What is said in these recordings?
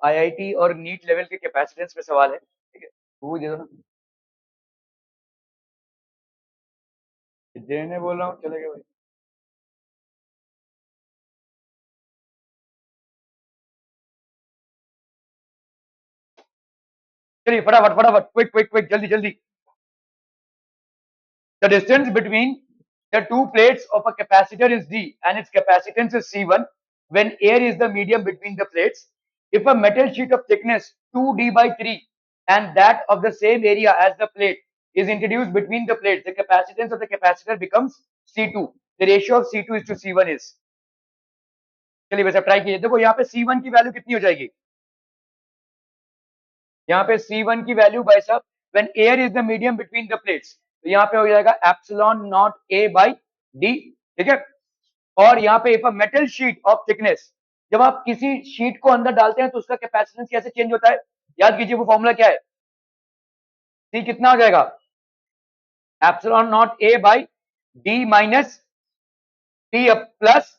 IIT और NEET level के capacitance पे सवाल है, ठीक है, वो दे दो ना। देने बोल रहा हूँ, चलेगा भाई। चलिए फटाफट फटाफट, क्विक क्विक क्विक, जल्दी जल्दी। The distance between the two plates of a capacitor is D and its capacitance is C1 when air is the medium between the plates. If a metal sheet of thickness 2D by 3 and that of the same area as the plate is introduced between the plates, the capacitance of the capacitor becomes C2. The ratio of C2 is to C1 is. चलिए वैसे try कीजिए। देखो यहाँ पे C1 की वैल्यू कितनी हो जाएगी, यहाँ पे C1 की वैल्यू भाई साहब when air is the medium between the plates, तो यहाँ पे हो जाएगा epsilon not A by D, ठीक है। और यहाँ पे if a metal sheet of thickness, जब आप किसी शीट को अंदर डालते हैं तो उसका कैपेसिटेंस कैसे चेंज होता है, याद कीजिए वो फॉर्मूला क्या है, सी कितना हो जाएगा, epsilon not A by D minus T plus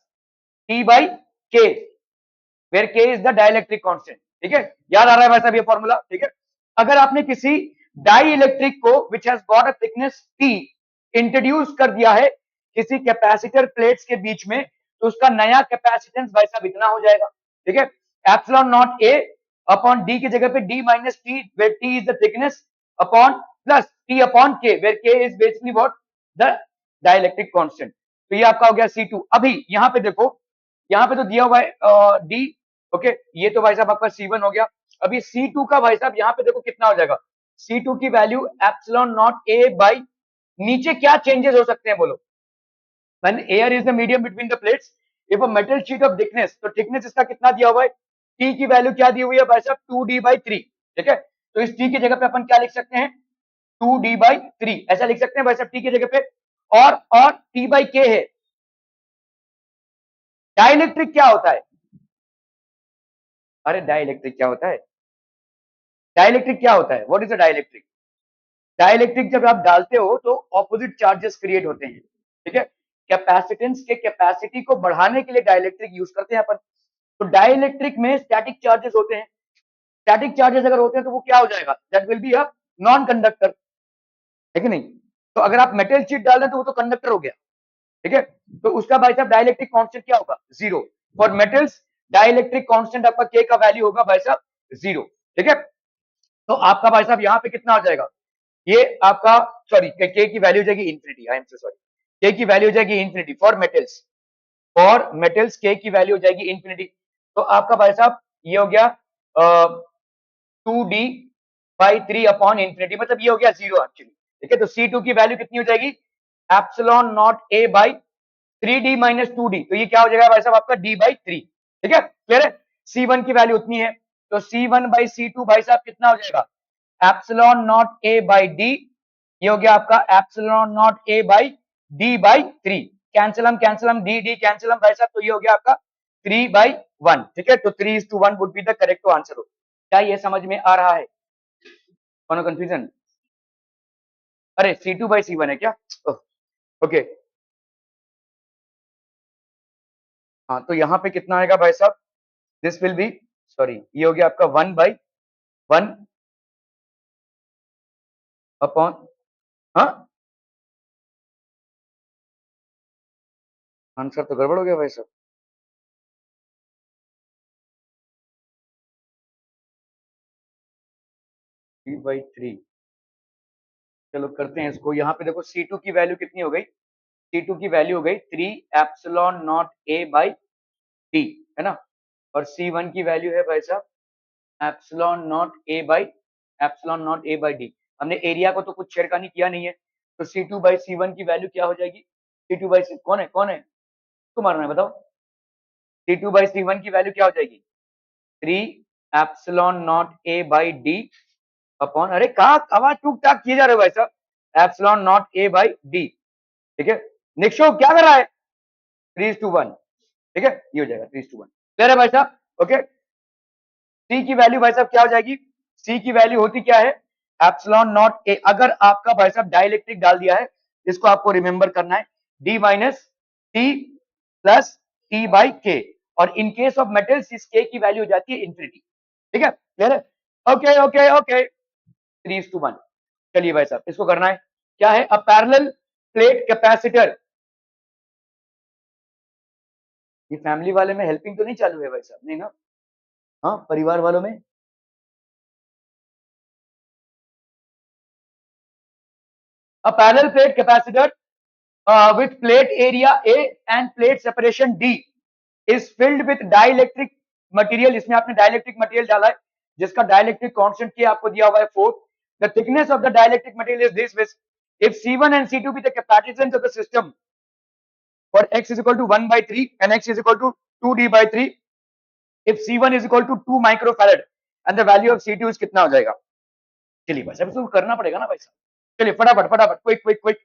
T by के, where K is the dielectric constant, ठीक है। याद आ रहा है भाई साहब ये फॉर्मूला, ठीक है। अगर आपने किसी डाई इलेक्ट्रिक को which has got a thickness T introduce कर दिया है किसी कैपेसिटर प्लेट्स के बीच में, तो उसका नया कैपेसिटेंस भाई साहब इतना हो जाएगा, ठीक है। Epsilon not A upon D की जगह पे D minus T where T is the thickness upon plus T upon K where K is basically what, the dielectric constant. तो ये आपका हो गया C2। अभी यहाँ पे देखो, यहाँ पे तो दिया हुआ है डी, ओके, ये तो भाई साहब आपका C1 हो गया। अभी C2 का भाई साहब यहाँ पे देखो कितना हो जाएगा, C2 की value epsilon not A by, नीचे क्या चेंजेस हो सकते हैं बोलो, when air is the medium between the plates, if a metal sheet of thickness, तो thickness इसका कितना दिया हुआ है, T की वैल्यू क्या दी हुई है भाई साहब 2D by 3, ठीक है। तो इस T की जगह पे अपन क्या लिख सकते हैं, 2D by 3 ऐसा लिख सकते हैं भाई साहब T की जगह पे। और T by K है। डाइलेक्ट्रिक क्या होता है, अरे डाइलेक्ट्रिक क्या होता है, डाइलेक्ट्रिक क्या होता है, what is a dielectric, dielectric जब आप डालते हो तो ऑपोजिट चार्जेस क्रिएट होते हैं, ठीक है। कैपेसिटेंस के कैपेसिटी को बढ़ाने के लिए डाइलेक्ट्रिक यूज करते हैं अपन। तो डाइलेक्ट्रिक में स्टैटिक चार्जेस होते हैं, स्टैटिक चार्जेस अगर होते हैं तो वो क्या हो जाएगा, that will be a non conductor, है कि नहीं। तो अगर आप मेटल शीट डाल रहे हैं तो वो तो कंडक्टर हो गया, ठीक है। तो उसका भाई साहब डाइलेक्ट्रिक कांस्टेंट क्या होगा, zero. For metals dielectric constant आपका के का वैल्यू होगा भाई साहब जीरो, ठीक है। तो आपका भाई साहब यहाँ पे कितना हो जाएगा, ये आपका सॉरी के की वैल्यू हो जाएगी infinity, I am so sorry, के की वैल्यू हो जाएगी infinity for metals, for metals के की वैल्यू हो जाएगी इंफिनिटी। तो आपका भाई साहब ये हो गया 2D बाई 3 अपॉन इंफिनिटी, मतलब ये हो गया जीरो एक्चुअली, ठीक है। तो C2 की वैल्यू कितनी हो जाएगी, epsilon not A by 3D minus 2D, तो ये क्या हो जाएगा भाई साहब आपका D बाई 3, ठीक है, क्लियर है। C1 की वैल्यू उतनी है, तो C1 बाई C2 भाई साहब कितना हो जाएगा, epsilon not A by D, ये हो गया आपका epsilon not A by D by 3, cancel हम डी डी कैंसिल हम भाई साहब, तो ये हो गया आपका 3/1, ठीक है। तो 3:1 would be the correct answer. क्या ये समझ में आ रहा है, कोनो कंफ्यूजन, अरे C2 बाई C1 है क्या, ओके। हाँ तो यहाँ पे कितना आएगा भाई साहब, दिस विल बी सॉरी, ये हो गया आपका 1/1 अपॉन, हाँ आंसर तो गड़बड़ हो गया भाई साहब, 3/3, चलो करते हैं इसको। यहाँ पे देखो C2 की वैल्यू कितनी हो गई, C2 की वैल्यू हो गई 3 epsilon not A by D, है ना। और C1 की वैल्यू है भाई साहब epsilon not A by, epsilon not A by D. हमने एरिया को तो कुछ छेड़खानी किया नहीं है, तो C2 बाई C1 की वैल्यू क्या हो जाएगी, C2 बाई कौन है कौन है, तो मारना है बताओ, C2 बाई C1 की वैल्यू क्या हो जाएगी, 3 epsilon not A by D upon, अरे कहा आवाज टूक टाक किए जा रहे हो भाई साहब, epsilon not A by D, ठीक है। निक्षो क्या कर रहा है, 3:1, ठीक है, ये हो जाएगा 3:1, क्लियर है भाई साहब, ओके। सी की वैल्यू भाई साहब क्या हो जाएगी, सी की वैल्यू होती क्या है, एप्सिलॉन नॉट ए, अगर आपका भाई साहब डाइलेक्ट्रिक डाल दिया है, इसको आपको रिमेंबर करना है, D minus T plus T by के, और इन केस ऑफ मेटल्स इस के की वैल्यू हो जाती है इंफिनिटी, ठीक है, क्लियर है? Okay okay okay, 3:1। चलिए भाई साहब, इसको करना है, क्या है, अ पैरेलल प्लेट कैपेसिटर। ये फैमिली वाले में हेल्पिंग तो नहीं चालू है भाई साहब, नहीं ना? हाँ, परिवार वालों में। A parallel plate capacitor with plate area A and plate separation D is filled with dielectric material। इसमें आपने dielectric material डाला है, जिसका dielectric constant क्या आपको दिया हुआ है 4। The thickness of the dielectric material is this, which if C1 and C2 be the capacitance of the system for x is equal to 1 by 3 and x is equal to 2D by 3, if C1 is equal to 2 microfarad and the value of C2 is कितना हो जाएगा? चलिए भाई साहब, इसको करना पड़ेगा ना भाई साहब, चलिए फटाफट फटाफट, क्विक क्विक क्विक।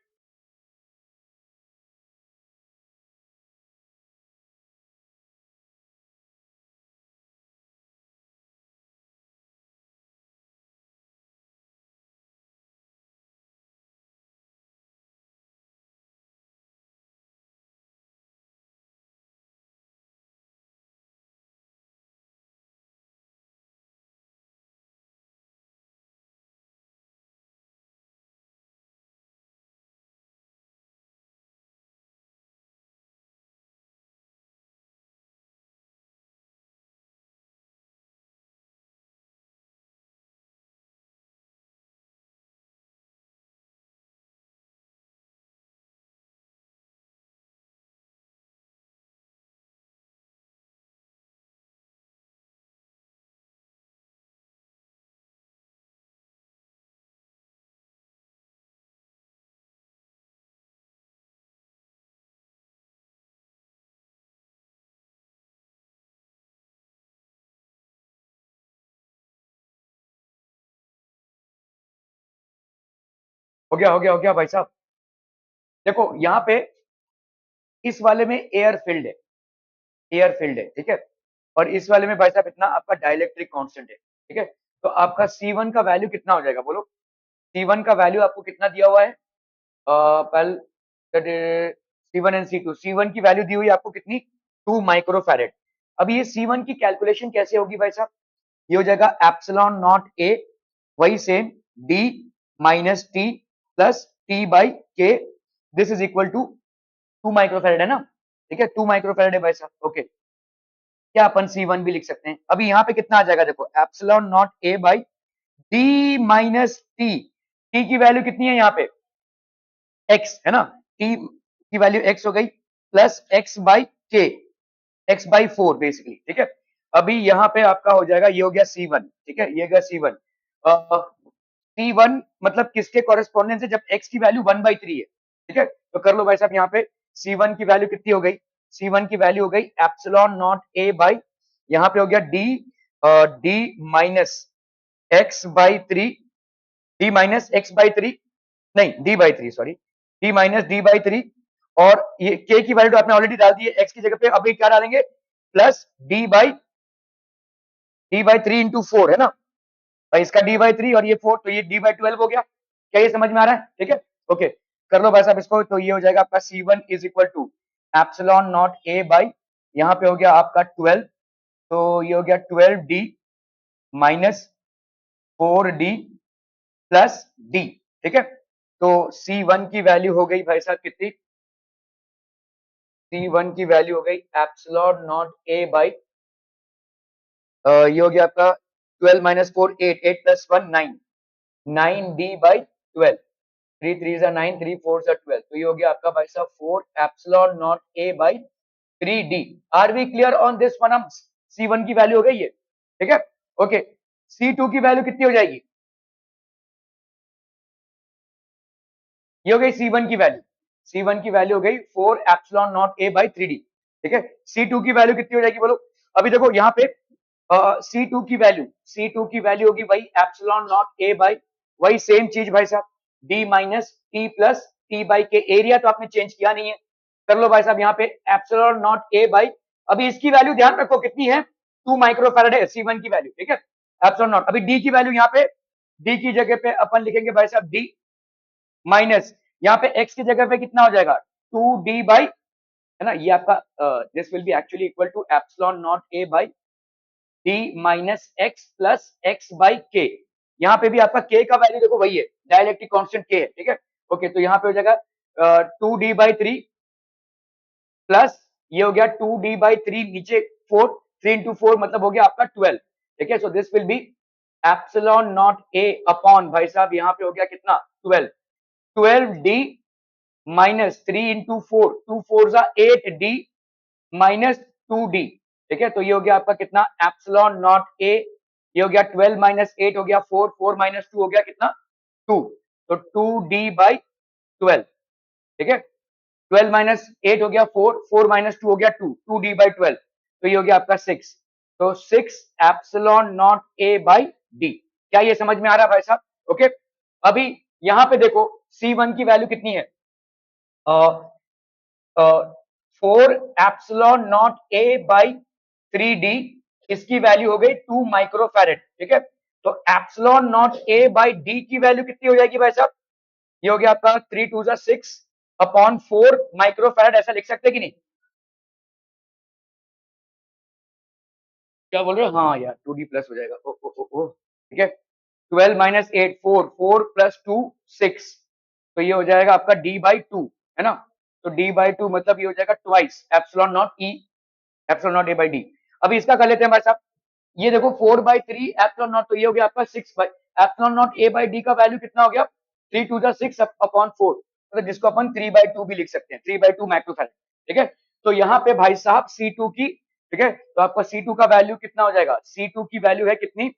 हो गया हो गया हो गया भाई साहब। देखो यहाँ पे इस वाले में एयर फील्ड है, एयर फील्ड है, ठीक है, और इस वाले में भाई साहब इतना आपका डाइलेक्ट्रिक कांस्टेंट है, ठीक है। तो आपका C1 का वैल्यू कितना हो जाएगा बोलो? C1 का वैल्यू आपको कितना दिया हुआ है? पहले C1 एंड C2, C1 की वैल्यू दी हुई है आपको कितनी? 2 माइक्रोफैरेड। अभी ये C1 की कैलकुलेशन कैसे होगी भाई साहब? ये हो जाएगा एप्सिलॉन नॉट ए, वही same, D minus T plus T by K, this is equal to 2 microfarad है ना, ठीक है, 2 माइक्रोफैरेड है भाई साहब, ओके। क्या अपन C1 भी लिख सकते हैं? अभी यहाँ पे कितना आ जाएगा देखो, epsilon not A by D minus T, T की वैल्यू कितनी है यहाँ पे? x है ना, टी की वैल्यू x हो गई, प्लस x बाई के, x बाई 4 बेसिकली, ठीक है। अभी यहाँ पे आपका हो जाएगा, ये हो गया C1, ठीक है, ये गया C1। C1 मतलब किसके कॉरेस्पॉन्डेंस है? जब x की वैल्यू 1/3 है, ठीक है। तो कर लो भाई साहब, यहाँ पे C1 की वैल्यू कितनी हो गई? C1 की वैल्यू हो गई एप्सिलॉन नॉट a बाई, यहाँ पे हो गया D minus x by 3, D minus x by 3, नहीं D by 3 sorry, D minus D by 3, और ये के की वैल्यू आपने ऑलरेडी डाल दी है एक्स की जगह पे, अभी क्या डालेंगे? प्लस डी बाई 3 इंटू 4 है ना, और इसका डी बाई 3 और ये 4, तो ये डी बाई 12 हो गया। क्या ये समझ में आ रहा है? ठीक है, ओके, कर लो भाई साहब इसको, तो ये हो जाएगा आपका C1 is equal to epsilon not A by, यहाँ पे हो गया आपका 12, तो ये हो गया 12D minus 4D plus D, ठीक है। तो C1 की वैल्यू हो गई भाई साहब कितनी? C1 की वैल्यू हो गई एप्सिलॉन नॉट ए बाई, ये हो गया आपका 12 माइनस 4 8, 8 प्लस 1 9, 9D बाई 12, 3 3 जा 9, 3 4 जा 12, तो ये हो गया आपका भाई साहब 4 epsilon not A by 3D। Are we clear on this one? हम C1 की वैल्यू हो गई है, ठीक है, ओके। C2 की वैल्यू कितनी हो जाएगी? ये हो गई C1 की वैल्यू, C1 की वैल्यू हो गई 4 epsilon not A by 3D, ठीक है। C2 की वैल्यू कितनी हो जाएगी बोलो? अभी देखो यहाँ पे C2 की वैल्यू, C2 की वैल्यू होगी वही एप्सिलॉन नॉट ए बाई, वही सेम चीज भाई साहब, D minus T plus T by के, एरिया तो आपने चेंज किया नहीं है। कर लो भाई साहब यहाँ पे एप्सिलॉन नॉट ए बाई, अभी इसकी वैल्यू ध्यान रखो कितनी है? 2 माइक्रोफैरेड है C1 की वैल्यू, ठीक है, एप्सिलॉन नॉट। अभी D की वैल्यू यहाँ पे, D की जगह पे अपन लिखेंगे भाई साहब D माइनस, यहाँ पे x की जगह पे कितना हो जाएगा? 2D बाई, है ना, ये आपका this will be actually equal to epsilon not A by D minus X plus X by K. यहाँ पे भी आपका के का वैल्यू देखो वही है, डाइलेक्ट्रिक कांस्टेंट के है, ठीक है। ओके, तो यहाँ पे हो जाएगा 2d/3 प्लस ये हो गया 2d/3 नीचे 4, 3 into 4 मतलब हो गया आपका 12, ठीक है। So this will B epsilon not A upon, भाई साहब यहाँ पे हो गया कितना 12, 12d minus 3 into 4, 2 4 8d minus 2d, ठीक है। तो ये हो गया आपका कितना एप्सिलॉन नॉट ए, ये हो गया 12 माइनस 8 हो गया 4, 4 माइनस 2 हो गया कितना 2, तो 2d/12, ठीक है। 12 माइनस 8 हो गया 4, 4 माइनस 2 हो गया 2, 2d/12, तो ये हो गया आपका 6, तो 6 epsilon not A by D. क्या ये समझ में आ रहा है भाई साहब? ओके, अभी यहां पे देखो C1 की वैल्यू कितनी है, 4 epsilon not A by 3d, इसकी वैल्यू हो गई 2 माइक्रोफैरेड, ठीक है। तो epsilon not A by D की वैल्यू कितनी हो जाएगी भाई साहब, ये हो गया आपका 3 2 6 अपॉन 4 माइक्रोफैरेड, ऐसा लिख सकते कि नहीं? क्या बोल रहे हो? हाँ यार 2d प्लस हो जाएगा, ओ ओ ओ ओ, ठीक है। 12 माइनस 8 4, 4 प्लस 2 6, तो ये हो जाएगा आपका d/2, है ना। तो d/2 मतलब ये हो जाएगा twice epsilon not E, epsilon not A by D. अभी इसका कर लेते हैं भाई साहब, ये देखो 4/3 एप्सिलॉन नॉट, तो ये हो गया आपका 6 by epsilon not A by D का वैल्यू कितना हो गया 3 2 6 अपॉन 4, मतलब जिसको अपन 3/2 भी लिख सकते हैं, 3/2 माइक्रोफैरेड, ठीक है। तो यहाँ पे भाई साहब C2 की, ठीक है, तो आपका C2 का वैल्यू कितना हो जाएगा, C2 की वैल्यू है कितनी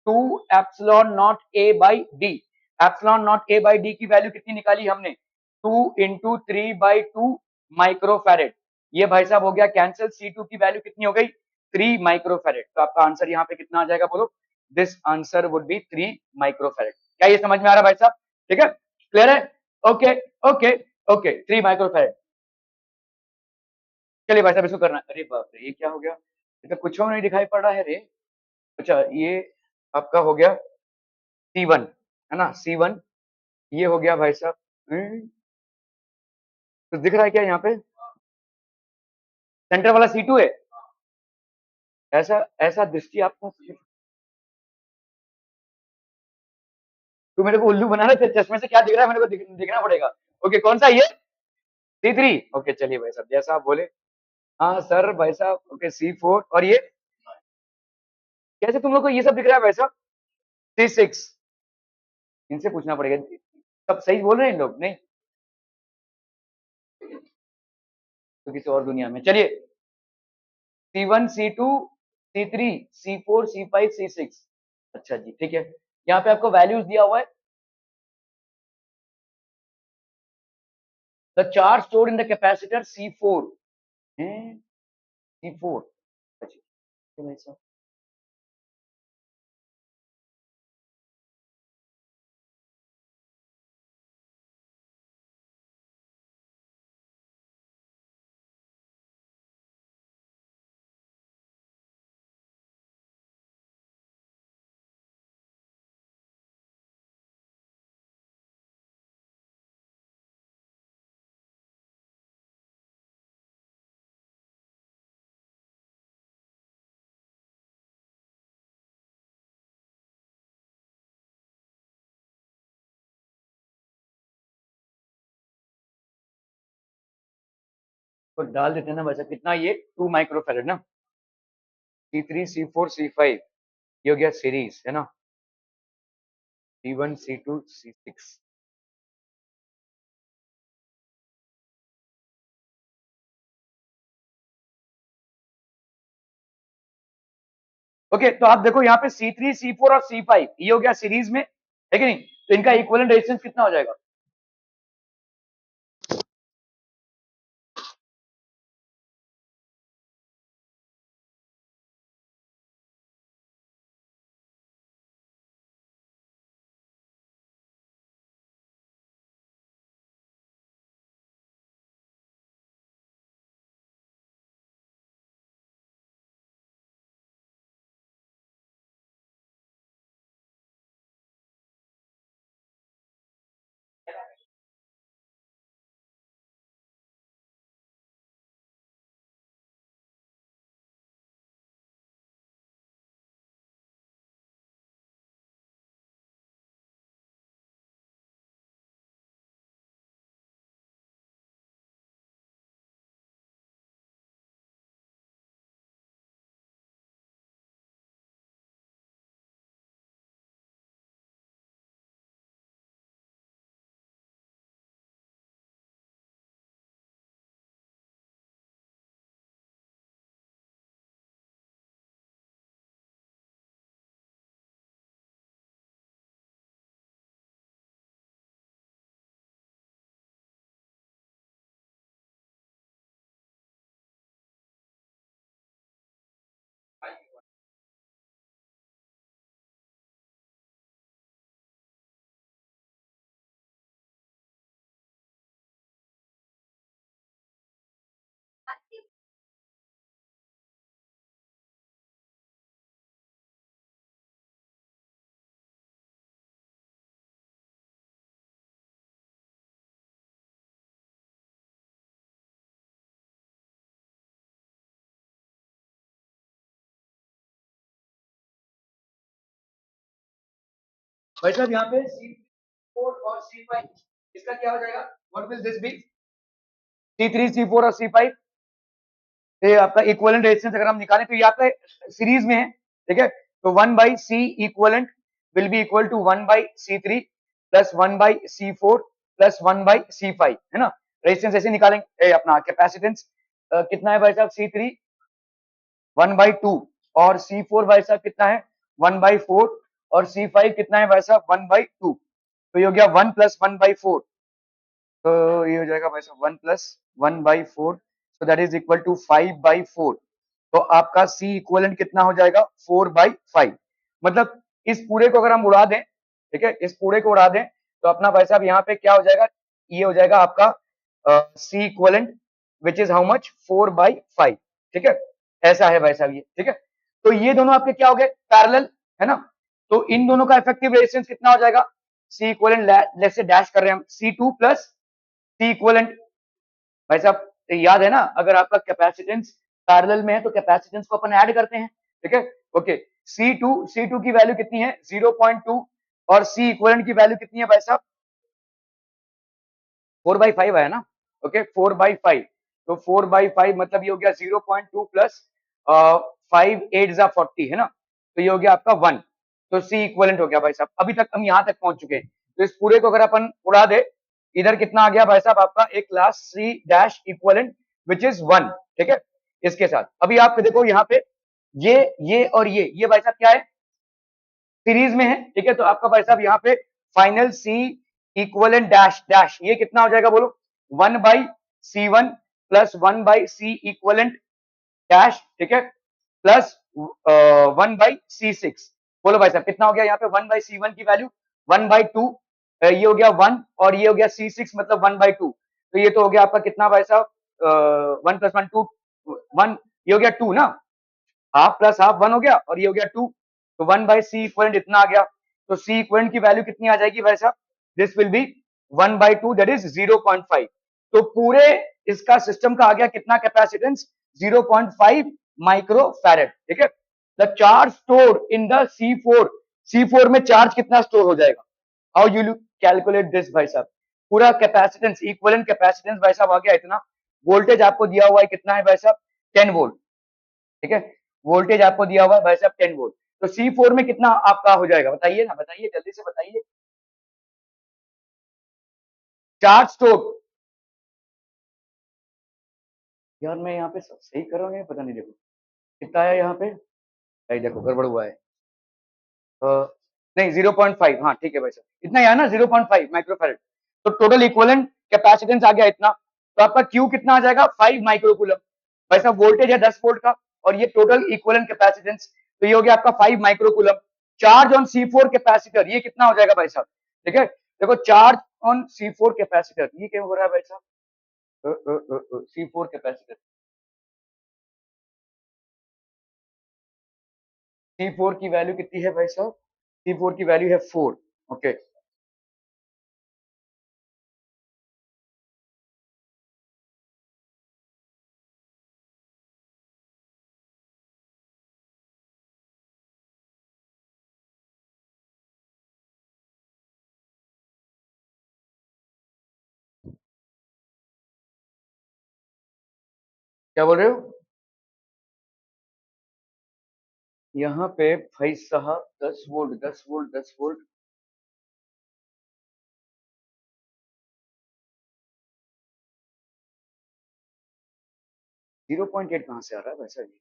2 epsilon not A by D, epsilon not A by D की वैल्यू कितनी निकाली हमने 2 × 3/2 माइक्रोफैरेड, ये भाई साहब हो गया कैंसिल, C2 की वैल्यू कितनी हो गई 3 माइक्रोफैरेड, तो आपका आंसर यहाँ पे कितना आ जाएगा बोलो, this answer would be 3 microfarad. क्या ये समझ में आ रहा है भाई साहब? ठीक है, क्लियर है? Okay okay okay, 3 microfarad. चलिए भाई साहब इसको करना, अरे बाप रे ये क्या हो गया, ये तो कुछ नहीं दिखाई पड़ रहा है रे। अच्छा ये आपका हो गया C1, है ना, C1, ये हो गया भाई साहब, तो दिख रहा है क्या यहाँ पे सेंटर वाला C2 है, ऐसा ऐसा दृष्टि आपको, तू मेरे को उल्लू बना रहा है, चश्मे से क्या दिख रहा है मेरे को दिखना पड़ेगा। ओके कौन सा ये C3, ओके चलिए भाई साहब जैसा आप बोले। हाँ सर भाई साहब, ओके C4, और ये कैसे तुम लोग को ये सब दिख रहा है भाई साहब, C6, इनसे पूछना पड़ेगा, सब सही बोल रहे हैं इन लोग नहीं तो किसी और दुनिया में। चलिए C1 C2 C3 C4 C5 C6, अच्छा जी ठीक है, यहाँ पे आपको वैल्यूज दिया हुआ है, the charge stored in the capacitor C4 है, C4, अच्छा तो भाई साहब तो डाल देते हैं ना वैसे, कितना ये 2 माइक्रोफैरेड ना, C3 C4 C5, ये हो गया सीरीज है ना, C1 C2 C6, ओके तो आप देखो यहाँ पे C3 C4 और C5 ये हो गया सीरीज में, है कि नहीं, तो इनका इक्विवेलेंट रेजिस्टेंस कितना हो जाएगा, भाई साहब यहाँ पे C4 और C5 इसका क्या हो जाएगा, what will this B, C3 C4 और C5 ये आपका इक्विवेलेंट रेजिस्टेंस अगर हम निकालें तो ये आपका सीरीज में है, ठीक है। तो 1/C equivalent will be equal to 1/C3 plus 1/C4 plus 1/C5, है ना। रेजिस्टेंस ऐसे निकालेंगे, अपना कैपेसिटेंस कितना है भाई साहब, C3 1/2 और C4 भाई साहब कितना है 1/4 और C5 कितना है भाई साहब 1/2। तो ये हो गया 1 प्लस 1/4, तो ये हो जाएगा भाई साहब 1 plus 1/4, so that is equal to 5/4। तो आपका C इक्विवेलेंट कितना हो जाएगा 4/5। मतलब इस पूरे को अगर हम उड़ा दें, ठीक है, इस पूरे को उड़ा दें तो अपना भाई साहब यहाँ पे क्या हो जाएगा, ये हो जाएगा आपका C equivalent which is how much 4/5, ठीक है। ऐसा है भाई साहब ये, ठीक है। तो ये दोनों आपके क्या हो गए पैरेलल, है ना। तो इन दोनों का इफेक्टिव रेजिस्टेंस कितना हो जाएगा, C equivalent let's say dash कर रहे हैं हम C2 प्लस C इक्विवेलेंट। भाई साहब याद है ना, अगर आपका कैपेसिटेंस पैरेलल में है तो कैपेसिटेंस को अपन ऐड करते हैं, ठीक है। ओके, C2 की वैल्यू कितनी है 0.2 और C इक्विवेलेंट की वैल्यू कितनी है भाई साहब 4/5 है ना। ओके 4/5, तो 4/5 मतलब ये हो गया 0.2 प्लस 5 8 जा 40, है ना। तो ये हो गया आपका 1, तो C इक्विवेलेंट हो गया भाई साहब। अभी तक हम यहां तक पहुंच चुके हैं, तो इस पूरे को अगर अपन उड़ा दे, इधर कितना आ गया भाई साहब आपका एक class C dash equivalent which is 1, ठीक है। इसके साथ अभी आप देखो यहाँ पे ये और ये भाई साहब क्या है सीरीज में है, ठीक है। तो आपका भाई साहब यहाँ पे final C equivalent dash dash ये कितना हो जाएगा बोलो 1/C1 plus 1/C equivalent dash, ठीक है, प्लस 1/C6। बोलो भाई साहब कितना हो गया यहाँ पे 1/C1 की वैल्यू 1/2, ये हो गया 1 और ये हो गया C6 मतलब 1/2। तो ये तो हो गया आपका कितना भाई साहब 1 प्लस 1 2 1, ये हो गया 2 ना, हाफ प्लस हाफ 1 हो गया और ये हो गया 2, तो 1/C इक्विवेलेंट इतना आ गया। तो C इक्विवेलेंट की वैल्यू कितनी आ जाएगी भाई साहब, this will B 1/2 that is 0.5। तो पूरे इसका सिस्टम का आ गया कितना कैपेसिटेंस 0.5 माइक्रो फैरेड, ठीक है। The charge stored in the C4 में चार्ज कितना स्टोर हो जाएगा, हाउ यू कैलकुलेट दिस भाई साहब। पूरा कैपेसिटेंस इक्विवेलेंट कैपेसिटेंस भाई साहब आ गया इतना, वोल्टेज आपको दिया हुआ है कितना है भाई साहब 10 वोल्ट, ठीक है। वोल्टेज आपको दिया हुआ है भाई साहब 10 वोल्ट, तो C4 में कितना आपका हो जाएगा बताइए ना, बताइए जल्दी से बताइए। चार्ज स्टोर, यार मैं यहाँ पे सब सही कर रहा हूँ पता नहीं, देखो कितना है यहाँ पे, भाई देखो गड़बड़ हुआ है। नहीं 0.5, हाँ ठीक है भाई साहब इतना ही है ना 0.5 माइक्रोफैरेड। तो टोटल इक्विवेलेंट कैपेसिटेंस आ गया इतना, तो आपका Q कितना आ जाएगा 5 माइक्रोकूलम। भाई साहब वोल्टेज है 10 वोल्ट का और ये टोटल इक्विवेलेंट कैपेसिटेंस, तो ये हो गया आपका 5 microcoulomb. Charge on C4 capacitor ये कितना हो जाएगा भाई साहब, ठीक है। देखो चार्ज ऑन C4 कैपेसिटर ये क्या हो रहा है भाई साहब, C4 कैपेसिटर, C4 की वैल्यू कितनी है भाई साहब, C4 की वैल्यू है 4, ओके। क्या बोल रहे हो, यहाँ पे भाई साहब 10 वोल्ट 10 वोल्ट 10 वोल्ट 0.8 कहाँ से आ रहा है वैसा जी।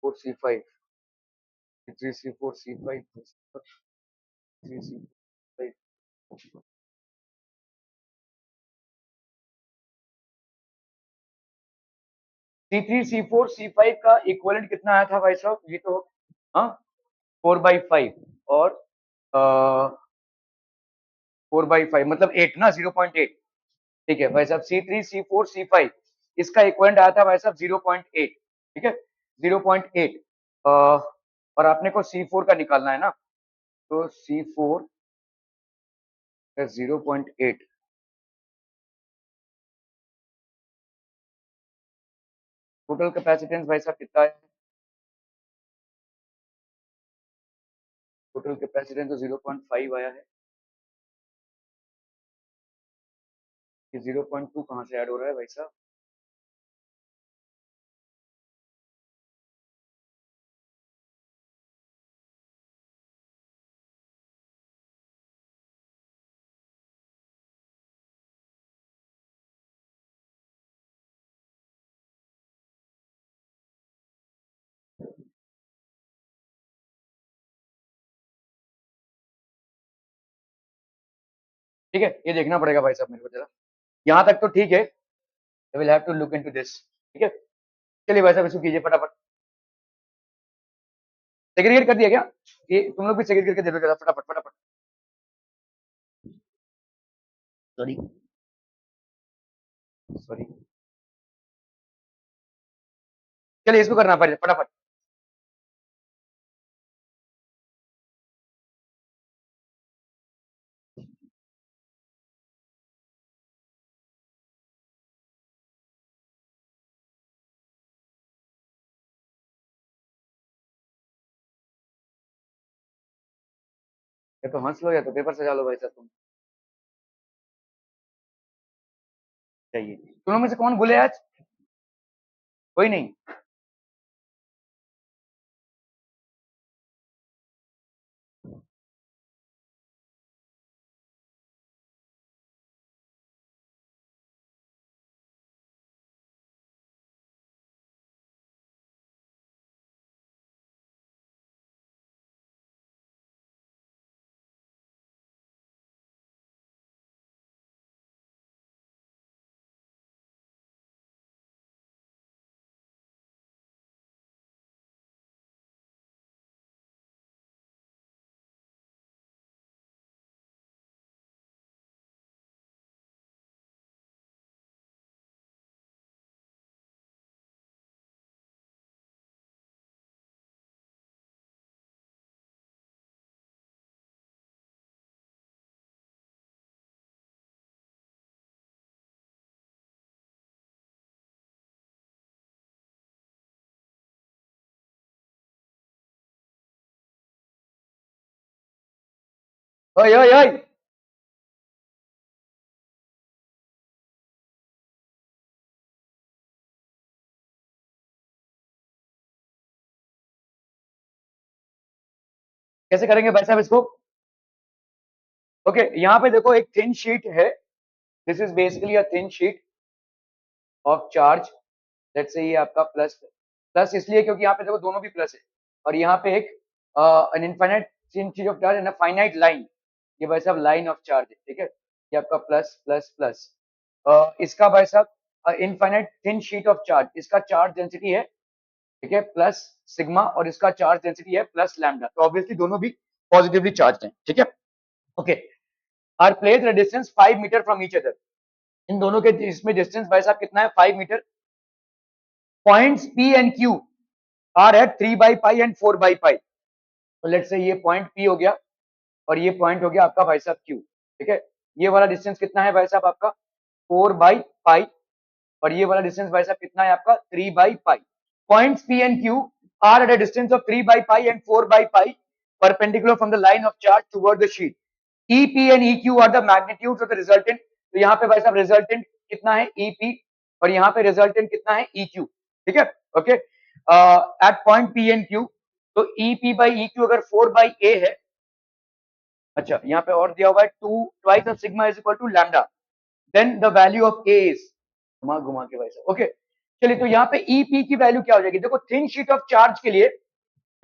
फोर सी five 3C4C5 3C5 C3 C4 C5 का इक्विवेलेंट कितना आया था भाई साहब, ये तो हाँ 4/5 और 4/5 मतलब 8 ना, 0.8। ठीक है भाई साहब, C3 C4 C5 इसका इक्विवेलेंट आया था भाई साहब 0.8। ठीक है 0.8। और आपने को C4 का निकालना है ना, तो C4 0.8। टोटल कैपेसिटेंस भाई साहब कितना है? टोटल कैपेसिटेंस तो 0.5 आया है। ये 0.2 कहाँ से ऐड हो रहा है भाई साहब? ठीक है, ये देखना पड़ेगा भाई साहब मेरे को जरा। यहाँ तक तो ठीक है, I will have to look into this. ठीक है, चलिए भाई साहब इसको कीजिए फटाफट। सेग्रीगेट कर दिया क्या? ये तुम लोग भी सेग्रीगेट करके दे दो जरा, फटाफट फटाफट। सॉरी सॉरी, चलिए इसको करना पड़ेगा फटाफट। या तो हंस लो या तो पेपर सजा लो भाई साहब तुम। चाहिए तुम लोग में से कौन बोले आज? कोई नहीं? ओए ओए ओए, कैसे करेंगे भाई साहब इसको? ओके यहाँ पे देखो एक थिन शीट है। This is basically a thin sheet of charge. Let's say ये आपका प्लस, प्लस इसलिए क्योंकि यहाँ पे देखो दोनों भी प्लस है। और यहाँ पे एक an infinite thin sheet of charge and a finite line. ये भाई साहब लाइन ऑफ चार्ज है। ठीक है, ये आपका प्लस प्लस प्लस। इसका भाई साहब infinite thin sheet of charge, इसका चार्ज डेंसिटी है, ठीक है, प्लस सिग्मा, और इसका चार्ज डेंसिटी है प्लस लैम्डा। तो ऑब्वियसली दोनों भी पॉजिटिवली चार्ज हैं। ठीक है, okay. Are place at distance 5 metre from each other. इन दोनों के इसमें डिस्टेंस भाई साहब कितना है? 5 metre. Points P and Q are at 3/पाई एंड 4/पाई। तो लेट से ये पॉइंट पी हो गया और ये पॉइंट हो गया आपका भाई साहब क्यू। ठीक है, ये वाला डिस्टेंस कितना है भाई साहब आपका? 4/पाई। और ये वाला डिस्टेंस भाई साहब कितना है आपका? 3/पाई। Points P and Q are at a distance of 3/पाई एंड 4/पाई perpendicular from the line of charge toward the sheet. E P and E Q are the magnitudes of the resultant. तो यहाँ पे भाई साहब रिजल्टेंट कितना है? E P. और यहाँ पे रिजल्टेंट कितना है? E Q. ठीक है, okay. At point P and Q, तो E P by E Q अगर 4/a है, अच्छा यहाँ पे और दिया हुआ है 2 twice of sigma is equal to lambda, then the value of A is, घुमा घुमा के भाई साहब, ओके। चलिए तो यहाँ पे ई पी की वैल्यू क्या हो जाएगी? देखो थिन शीट ऑफ चार्ज के लिए,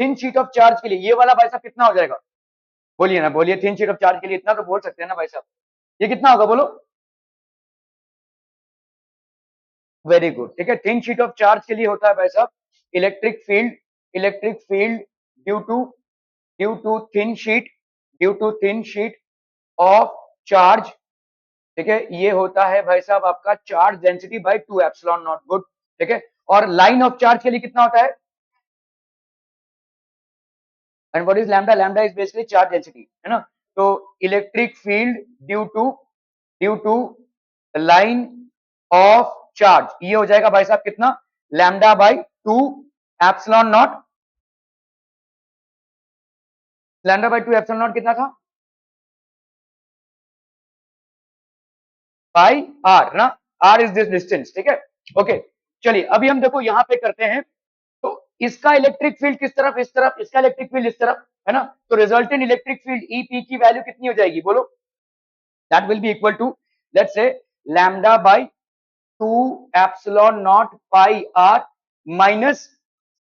थिन शीट ऑफ चार्ज के लिए ये वाला भाई साहब कितना हो जाएगा? बोलिए ना, बोलिए। थिन शीट ऑफ चार्ज के लिए इतना तो बोल सकते हैं ना भाई साहब, ये कितना होगा बोलो? Very good. ठीक है, थिन शीट ऑफ चार्ज के लिए होता है भाई साहब electric field, electric field due to, due to thin sheet, due to thin sheet of charge, ठीक है, ये होता है भाई साहब आपका charge density by 2 epsilon not, good, ठीक है। और लाइन ऑफ चार्ज के लिए कितना होता है, and what is lambda, lambda is basically charge density, है ना। तो electric field due to line of charge, ये हो जाएगा भाई साहब कितना, lambda by 2 epsilon not, lambda by 2 epsilon not कितना था, बाई आर ना, आर इज दिस डिस्टेंस, ठीक है। ओके, चलिए अभी हम देखो यहां पे करते हैं, तो इसका इलेक्ट्रिक फील्ड किस तरफ, इस तरफ, इसका इलेक्ट्रिक फील्ड इस तरफ, है ना। तो रिजल्टेंट इलेक्ट्रिक फील्ड ईपी की वैल्यू कितनी हो जाएगी बोलो, that will be equal to, let's say lambda by 2 epsilon not pi R minus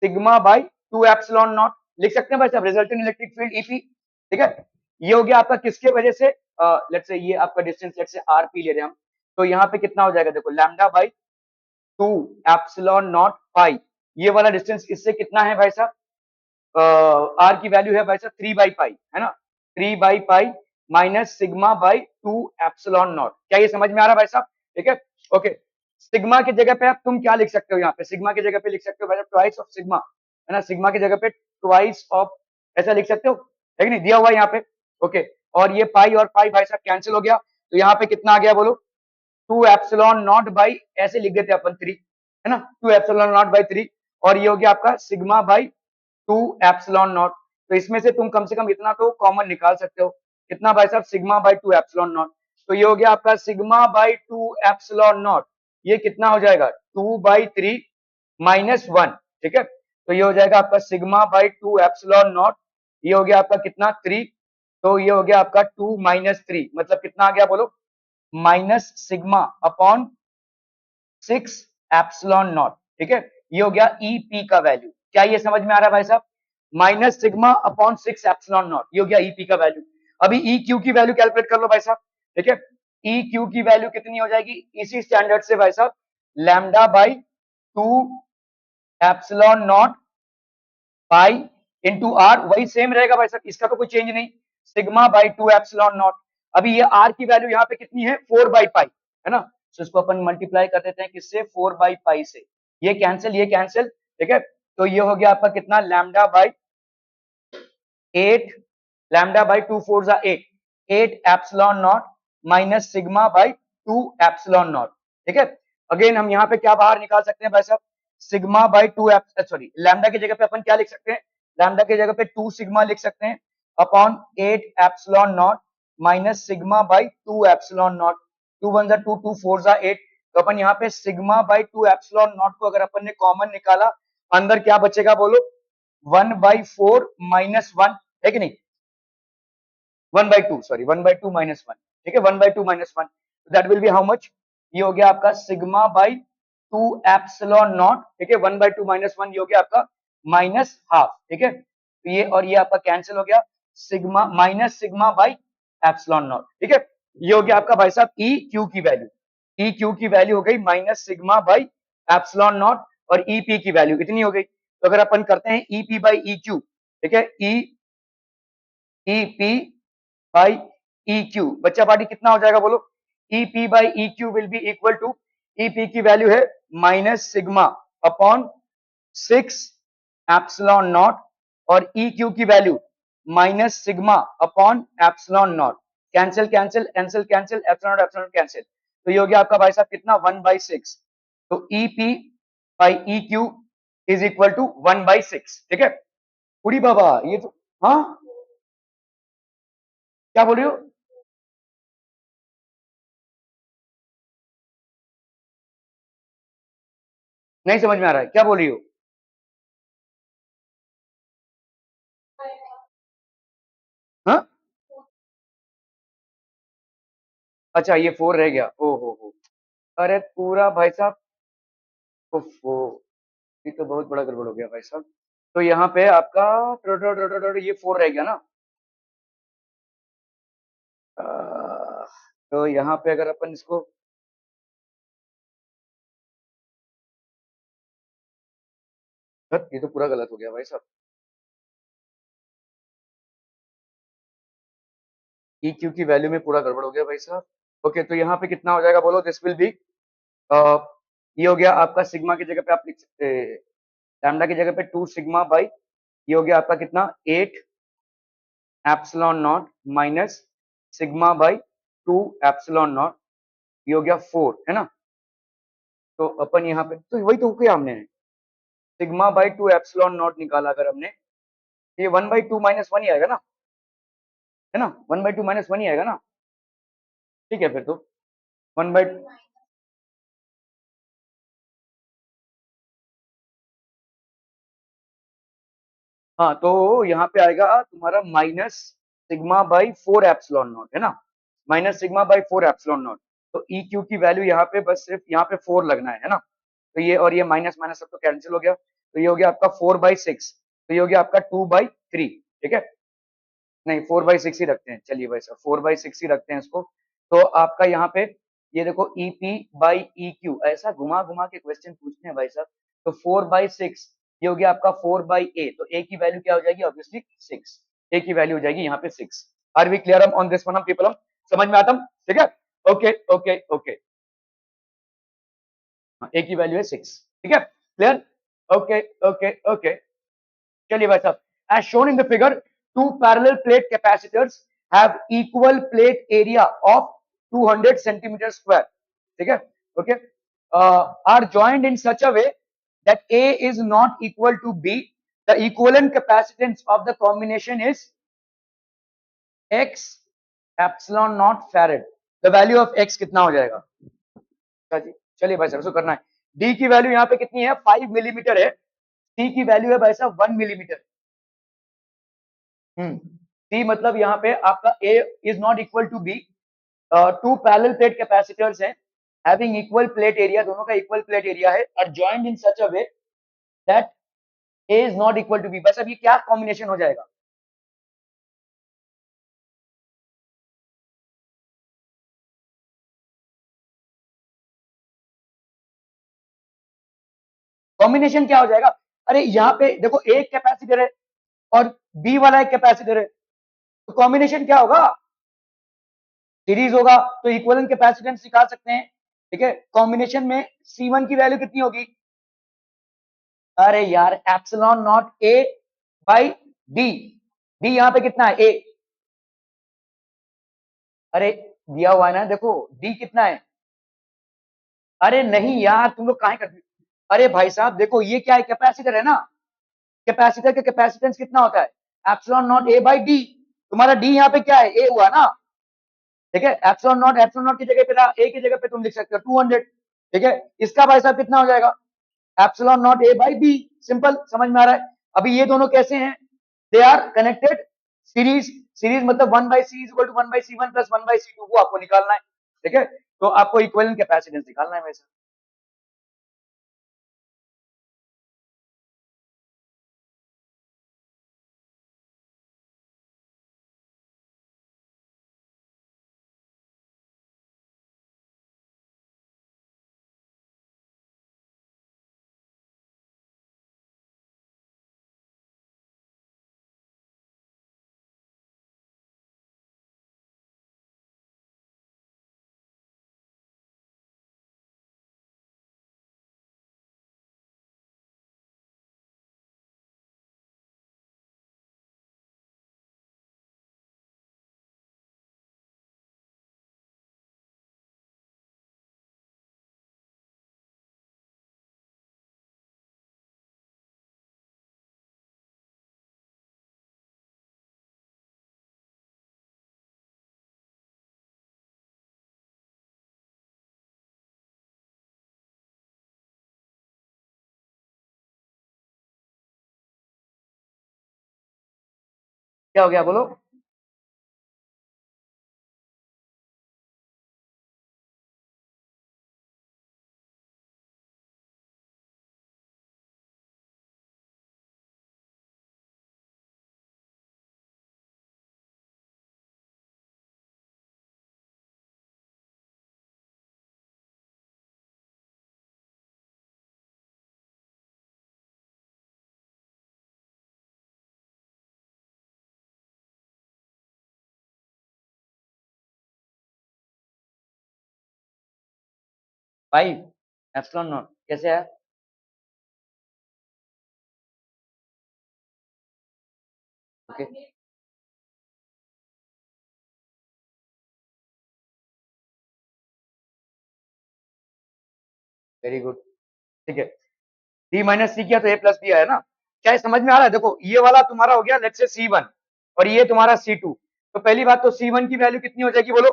sigma by 2 epsilon not, लिख सकते हैं भाई साहब रिजल्टेंट इलेक्ट्रिक फील्ड ईपी, ठीक है। ये हो गया आपका किसके वजह से, लेट्स से ये आपका distance let's say R P ले रहे हैं हम, तो यहाँ पे कितना हो जाएगा देखो, लैम्डा बाय 2 एप्सिलॉन नॉट पाई, ये वाला डिस्टेंस इससे कितना है भाई साहब, आर की वैल्यू है भाई साहब 3 बाई पाई, है ना, 3 by pi minus sigma by 2 epsilon not, क्या ये समझ में आ रहा है भाई साहब, ठीक है। ओके, सिग्मा की जगह पे आप तुम क्या लिख सकते हो, यहाँ पे सिग्मा की जगह पे लिख सकते हो भाई साहब ट्वाइस ऑफ सिग्मा, है ना, सिग्मा की जगह पे ट्वाइस ऑफ, ऐसा लिख सकते हो, है कि नहीं, दिया हुआ है यहाँ पे। ओके, और ये पाई और पाई भाई साहब कैंसिल हो गया, तो यहाँ पे कितना आ गया बोलो, 2 एप्सिलॉन नॉट बाई, ऐसे लिख देते अपन 3, है ना, 2 एप्सिलॉन नॉट बाई 3, और ये हो गया आपका सिग्मा बाई 2 एप्सिलॉन नॉट। तो इसमें से तुम कम से कम इतना तो कॉमन निकाल सकते हो, कितना भाई साहब, सिग्मा बाई 2 एप्सिलॉन नॉट, तो ये हो गया आपका सिग्मा बाई 2 एप्सिलॉन नॉट, ये कितना हो जाएगा 2/3 माइनस 1, ठीक है। तो ये हो जाएगा आपका सिग्मा बाई 2 एप्सिलॉन नॉट, ये हो गया आपका कितना 3, तो ये हो गया आपका 2 माइनस 3, मतलब कितना आ गया बोलो, minus sigma upon 6 epsilon not, ठीक है। ये हो गया ईपी का वैल्यू, क्या ये समझ में आ रहा है भाई साहब, minus sigma upon 6 epsilon not, ये हो गया ईपी का वैल्यू। अभी ई क्यू की वैल्यू कैलकुलेट कर लो भाई साहब, ठीक है। ई क्यू की वैल्यू कितनी हो जाएगी इसी स्टैंडर्ड से भाई साहब, lambda by 2 epsilon not pi into R, वही सेम रहेगा भाई साहब, इसका तो कोई चेंज नहीं, सिग्मा बाई 2 एप्सिलॉन नॉट। अभी ये आर की वैल्यू यहाँ पे कितनी है 4 बाई पाई, है ना, तो इसको अपन मल्टीप्लाई कर देते हैं किससे, 4 बाई पाई से, ये कैंसिल, ठीक है। तो ये हो गया आपका कितना, लैम्डा बाई 8, लैम्डा बाई 2 4 जा 8, 8 epsilon not minus sigma by 2 epsilon not, ठीक है। अगेन हम यहाँ पे क्या बाहर निकाल सकते हैं भाई साहब, सिग्मा बाई 2 सॉरी, लैम्डा की जगह पे अपन क्या लिख सकते हैं, लैम्डा की जगह पे 2 सिग्मा लिख सकते हैं upon 8 epsilon not minus sigma by 2 epsilon not, 2 1 जा 2 2 4 जा 8, तो अपन यहाँ पे सिग्मा बाई 2 एप्सिलॉन नॉट को अगर अपन ने कॉमन निकाला, अंदर क्या बचेगा बोलो, 1/4 माइनस 1, है कि नहीं, 1/2 सॉरी, 1/2 माइनस 1, ठीक है, 1/2 minus 1, that will B how much, ये हो गया आपका सिग्मा बाई 2 एप्सिलॉन नॉट, ठीक है, 1/2 माइनस 1, ये हो गया आपका माइनस हाफ, ठीक है। तो ये और ये आपका कैंसिल हो गया, sigma minus sigma by epsilon not, ठीक है। ये हो गया आपका भाई साहब ई क्यू की वैल्यू, ई क्यू की वैल्यू हो गई minus sigma by epsilon not, और ई पी की वैल्यू इतनी हो गई। तो अगर अपन करते हैं E P by E Q, ठीक है, E P by E Q, बच्चा पार्टी कितना हो जाएगा बोलो, E P by E Q will be equal to, E P की वैल्यू है minus sigma upon 6 epsilon not, और ई क्यू की वैल्यू minus sigma upon epsilon not, cancel cancel cancel cancel, epsilon epsilon cancel, तो ये हो गया आपका भाई साहब कितना 1/6, तो E P by E Q is equal to 1/6, ठीक है। उड़ी बाबा ये तो, हाँ क्या बोल रही हो, नहीं समझ में आ रहा है क्या बोल रही हो, हाँ, अच्छा ये 4 रह गया, ओ हो, अरे पूरा भाई साहब, ओफो, ये तो बहुत बड़ा गड़बड़ हो गया भाई साहब। तो यहाँ पे आपका ये 4 रह गया ना, अ, तो यहाँ पे अगर अपन इसको, ये तो पूरा गलत हो गया भाई साहब, ई क्यू की वैल्यू में पूरा गड़बड़ हो गया भाई साहब। ओके, तो यहाँ पे कितना हो जाएगा बोलो? दिस विल बी, ये हो गया आपका सिग्मा की जगह पे आप लिख सकते, लैम्डा की जगह पे 2 सिग्मा बाई, ये हो गया आपका कितना, 8 epsilon not minus sigma by 2 epsilon not, ये हो गया 4, है ना। तो अपन यहाँ पे तो वही तो किया हमने, सिग्मा बाई 2 एप्सिलॉन नॉट निकाला अगर हमने, ये 1/2 - 1 ही आएगा ना, है ना, 1/2 - 1 ही आएगा ना। ठीक है फिर तो 1 बाई, हाँ तो यहाँ पे आएगा तुम्हारा minus sigma by 4 epsilon not, है ना, minus sigma by 4 epsilon not. तो ई क्यू की वैल्यू यहाँ पे बस सिर्फ यहाँ पे 4 लगना है ना। तो ये और ये माइनस माइनस सब तो कैंसिल हो गया, तो ये हो गया आपका 4/6, तो ये हो गया आपका 2/3, ठीक है। नहीं 4/6 ही रखते हैं, चलिए भाई साहब 4/6 ही रखते हैं इसको। तो आपका यहाँ पे ये देखो ई पी बाई ई क्यू, ऐसा घुमा घुमा के क्वेश्चन पूछते हैं भाई साहब। तो 4/6 ये हो गया आपका 4/a, तो a की वैल्यू क्या हो जाएगी? ऑब्वियसली 6, a की वैल्यू हो जाएगी यहाँ पे 6। Are we clear on this one हम पीपल, हम समझ में आता, ठीक है। ओके ओके ओके, a की वैल्यू है 6, ठीक है, क्लियर। ओके ओके ओके, चलिए भाई साहब, as shown in the figure, two parallel plate capacitors have equal plate area of 200 centimeter square, ठीक है, okay, are joined in such a way that A is not equal to B. The equivalent capacitance of the combination is x epsilon naught farad. The value of x कितना हो जाएगा? जी चलिए भाई साहब, इसको करना है। डी की वैल्यू यहाँ पे कितनी है? 5 मिलीमीटर है। सी की वैल्यू है भाई साहब 1 मिलीमीटर। सी मतलब यहाँ पे आपका A is not equal to B, two parallel plate capacitors हैं हैविंग इक्वल प्लेट एरिया, दोनों का इक्वल प्लेट एरिया है, are joined in such a way that A is not equal to B. बस अब ये क्या कॉम्बिनेशन हो जाएगा? कॉम्बिनेशन क्या हो जाएगा? अरे यहाँ पे देखो एक कैपेसिटर है और बी वाला एक कैपेसिटर है, तो कॉम्बिनेशन क्या होगा? सीरीज होगा, तो इक्वलेंट कैपेसिटेंस निकाल सकते हैं, ठीक है। कॉम्बिनेशन में C1 की वैल्यू कितनी होगी? अरे यार epsilon not A by D, D यहाँ पे कितना है? ए, अरे दिया हुआ है ना, देखो डी कितना है। अरे नहीं यार तुम लोग काहे कर, अरे भाई साहब देखो ये क्या है? कैपेसिटर है ना, कैपेसिटर के कैपेसिटेंस कितना होता है? Epsilon not A by D. तुम्हारा डी यहाँ पे क्या है? ए हुआ ना, ठीक है। एप्सिलॉन नॉट की जगह पे ना, ए की जगह पे तुम लिख सकते हो 200, ठीक है। इसका भाई साहब कितना हो जाएगा? Epsilon not A by B, simple, समझ में आ रहा है? अभी ये दोनों कैसे हैं? They are connected series, series मतलब 1/c is equal to 1/c1 plus 1/c2, वो आपको निकालना है, ठीक है। तो आपको इक्विवेलेंट कैपेसिटेंस निकालना है वैसे। क्या हो गया बोलो? 5 एप्सिलॉन नॉट कैसे है? ओके, वेरी गुड, ठीक है। डी माइनस सी किया तो ए प्लस बी आया ना। क्या ये समझ में आ रहा है? देखो ये वाला तुम्हारा हो गया लेट्स से C1 और ये तुम्हारा C2। तो पहली बात तो C1 की वैल्यू कितनी हो जाएगी बोलो?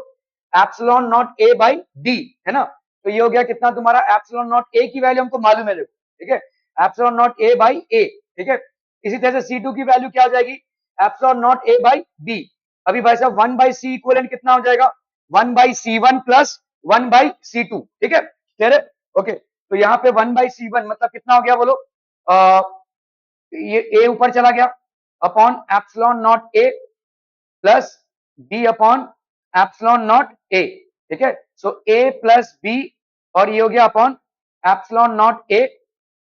Epsilon not A by D, है ना। तो ये हो गया कितना तुम्हारा? एप्सिलॉन नॉट ए की वैल्यू हमको मालूम है, देखो, ठीक है, एप्सिलॉन नॉट ए बाई ए, ठीक है। इसी तरह से C2 की वैल्यू क्या हो जाएगी? Epsilon not A by B. अभी भाई साहब 1 बाई सी इक्वलेंट कितना हो जाएगा? 1 by C1 plus 1 by C2, ठीक है, कह रहे? ओके, तो यहाँ पे 1 बाई C1 मतलब कितना हो गया बोलो? आ, ये ए ऊपर चला गया upon epsilon not A plus B upon epsilon not A, ठीक है। सो ए प्लस बी और ये हो गया अपॉन एप्सिलॉन नॉट ए,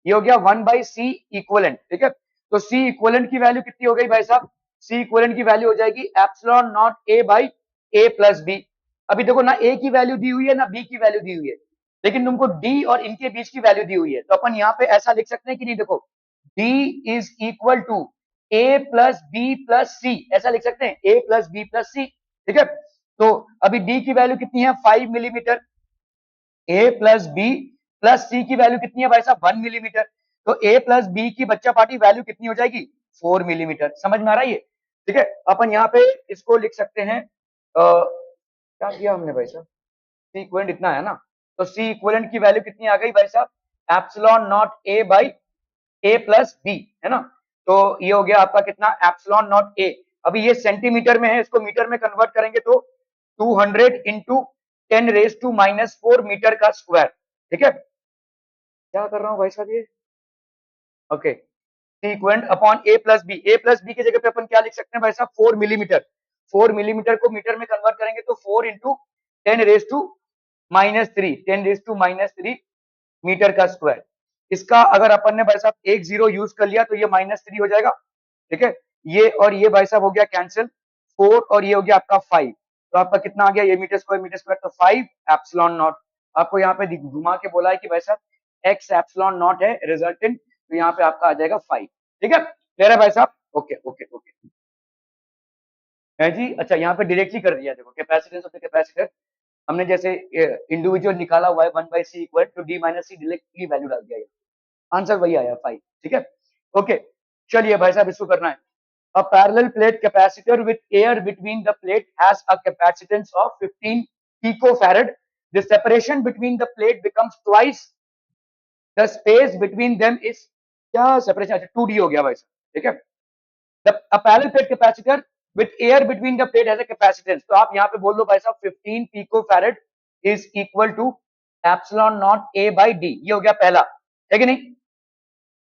ये हो गया 1 बाई सी इक्वलेंट, ठीक है। तो सी इक्वलेंट की वैल्यू कितनी हो गई भाई साहब? सी इक्वलेंट की वैल्यू हो जाएगी epsilon not A by A plus B. अभी देखो ना ए की वैल्यू दी हुई है ना बी की वैल्यू दी हुई है, लेकिन तुमको डी और इनके बीच की वैल्यू दी हुई है, तो अपन यहाँ पे ऐसा लिख सकते हैं कि नहीं? देखो D is equal to A plus B plus C, ऐसा लिख सकते हैं, A plus B plus C, ठीक है। तो अभी डी की वैल्यू कितनी है? 5 मिलीमीटर। ए प्लस बी प्लस सी की वैल्यू कितनी है भाई साहब? 1 मिलीमीटर। तो ए प्लस बी की बच्चा पार्टी वैल्यू कितनी हो जाएगी? 4 मिलीमीटर। समझ में आ रहा है ये? ठीक है, अपन यहाँ पे इसको लिख सकते हैं, क्या किया हमने भाई साहब? सी इक्वलेंट इतना है ना, तो सी इक्वलेंट की वैल्यू कितनी आ गई भाई साहब? Epsilon not A by A plus B, है ना। तो ये हो गया आपका कितना? Epsilon not A. अभी ये सेंटीमीटर में है, इसको मीटर में कन्वर्ट करेंगे तो 200 इंटू 10⁻⁻⁴ मीटर का स्क्वायर, ठीक है। क्या कर रहा हूँ भाई साहब ये? ओके, सी इक्वलेंट अपॉन ए प्लस बी। ए प्लस बी की जगह पे अपन क्या लिख सकते हैं भाई साहब? 4 मिलीमीटर। 4 मिलीमीटर को मीटर में कन्वर्ट करेंगे तो 4 इंटू 10⁻³ 10⁻³ मीटर का स्क्वायर। इसका अगर अपन ने भाई साहब एक जीरो यूज कर लिया तो ये -3 हो जाएगा, ठीक है। ये और ये भाई साहब हो गया कैंसिल, 4 और ये हो गया आपका 5। तो आपका कितना आ गया? ये मीटर स्क्वायर तो 5 एप्सिलॉन नॉट। आपको यहाँ पे घुमा के बोला है कि भाई साहब एक्स एप्सिलॉन नॉट है रिजल्टेंट, तो यहाँ पे आपका आ जाएगा 5, ठीक है। क्लियर है भाई साहब? ओके ओके ओके, है जी। अच्छा, यहाँ पे डायरेक्टली कर दिया, देखो कैपेसिटेंस ऑफ द कैपेसिटर हमने जैसे इंडिविजुअल निकाला हुआ है 1 by C equal to D minus C, directly value डाल दिया, आंसर वही आया 5, ठीक है। ओके, चलिए भाई साहब इसको करना है। A parallel plate capacitor with air between the plate has a capacitance of 15 picofarad. The separation between the plate becomes twice the space between them is, क्या separation? अच्छा 2D हो गया भाई साहब, ठीक है। A parallel plate capacitor with air between the plate has a capacitance, तो आप यहाँ पे बोल दो भाई साहब 15 picofarad is equal to epsilon naught A by D। ये हो गया पहला, है कि नहीं?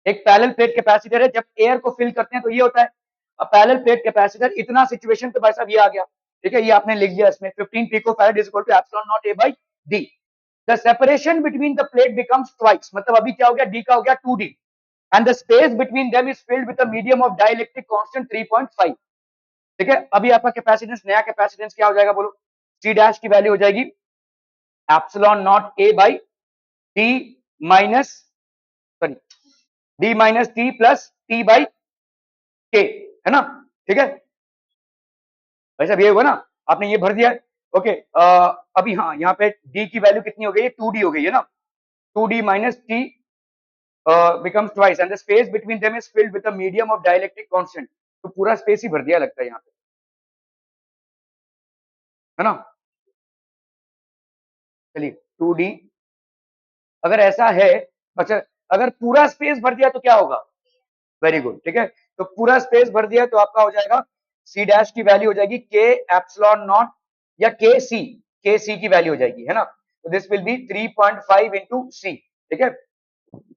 एक पैरेलल प्लेट कैपेसिटर है, जब एयर को फिल करते हैं तो ये होता है। अब पैरेलल प्लेट कैपेसिटर इतना सिचुएशन तो भाई साहब ये आ गया, ठीक है, ये आपने लिख दिया इसमें 15 picofarad is equal to epsilon not A by D. The separation between the plate becomes twice, मतलब अभी क्या हो गया? डी का हो गया 2d and the space between them is filled with a medium of dielectric constant 3.5, ठीक है। अभी आपका कैपेसिटेंस, नया कैपेसिटेंस क्या हो जाएगा बोलो? सी डैश की वैल्यू हो जाएगी epsilon not A by D minus, sorry, D minus T plus T by K, है ना, ठीक है भाई साहब। ये हुआ ना, आपने ये भर दिया है। ओके, अभी हाँ यहाँ पे डी की वैल्यू कितनी हो गई है? 2d हो गई है ना। 2d minus T becomes twice and the space between them is filled with a medium of dielectric constant. तो पूरा स्पेस ही भर दिया लगता है यहाँ पे, है ना। चलिए 2d, अगर ऐसा है, अच्छा, अगर पूरा स्पेस भर दिया तो क्या होगा? वेरी गुड, ठीक है। तो पूरा स्पेस भर दिया तो आपका हो जाएगा सी डैश की वैल्यू हो जाएगी के एप्सिलॉन नॉट या के सी की वैल्यू हो जाएगी, है ना। तो दिस विल बी 3.5 इंटू सी, ठीक है।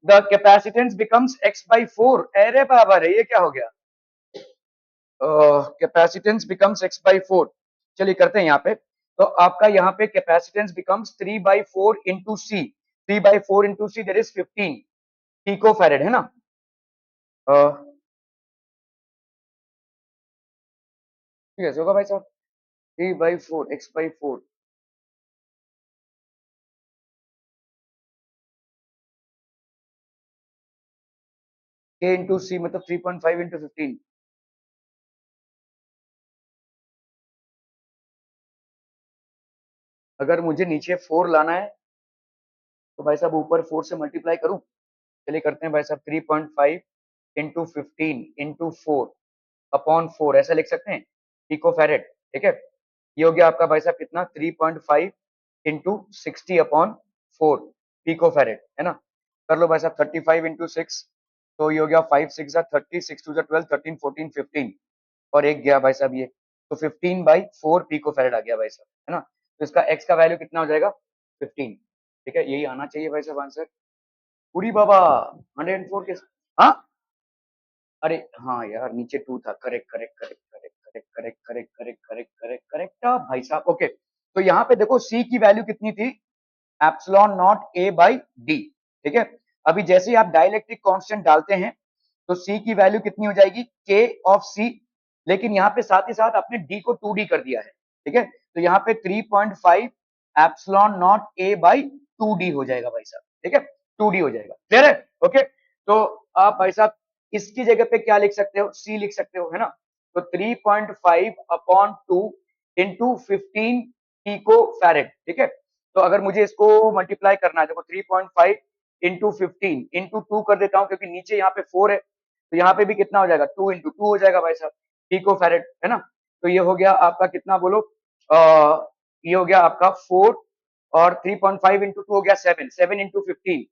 The capacitance becomes x by 4। अरे बाबा रे, ये क्या हो गया? Capacitance becomes x by 4। चलिए करते हैं यहाँ पे। तो आपका यहाँ पे capacitance becomes 3/4 into C. 3/4 into C that is 15 pico farad, है ना। ठीक है, होगा भाई साहब 3/4 x/4 K इंटू सी मतलब 3.5 इंटू 15। अगर मुझे नीचे 4 लाना है तो भाई साहब ऊपर 4 से मल्टीप्लाई करूं। चलिए करते हैं भाई साहब 3.5 इंटू 15 इंटू 4 अपॉन 4 ऐसा लिख सकते हैं पिको फेरेड। ठीक है, ये हो गया आपका भाई साहब कितना 3.5 इंटू 60 अपॉन 4 पिको फेरेड है ना। कर लो भाई साहब 35 इंटू 6 तो ये हो गया 5 6 30 6 2 12 13 14 15 और एक गया भाई साहब ये तो 15/4 पिको फेरेड आ गया भाई साहब है ना। तो इसका x का वैल्यू कितना हो जाएगा 15। ठीक है, यही आना चाहिए भाई साहब आंसर। पूरी बाबा 104 के हाँ अरे हाँ यार नीचे 2 था। Correct correct correct correct correct correct correct correct correct correct correct भाई साहब। ओके तो यहाँ पे देखो c की वैल्यू कितनी थी epsilon not a by D. ठीक है, अभी जैसे ही आप डाइलेक्ट्रिक कांस्टेंट डालते हैं तो c की वैल्यू कितनी हो जाएगी k ऑफ c, लेकिन यहाँ पे साथ ही साथ आपने d को 2d कर दिया है। ठीक है, तो यहाँ पे 3.5 epsilon not a by 2d हो जाएगा भाई साहब। ठीक है, 2d हो जाएगा। क्लियर है? ओके तो आप भाई साहब इसकी जगह पे क्या लिख सकते हो c लिख सकते हो है ना। तो 3.5 अपॉन 2 इंटू 15 पिको फेरेड। ठीक है, तो अगर मुझे इसको मल्टीप्लाई करना है देखो 3.5 इंटू 15 इंटू 2 कर देता हूं क्योंकि नीचे यहाँ पे 4 है तो यहाँ पे भी कितना हो जाएगा 2 इंटू 2 हो जाएगा भाई साहब पिको फेरेड है ना। तो ये हो गया आपका कितना बोलो ये हो गया आपका 4 और 3.5 इंटू 2 हो गया 7 7 इंटू 15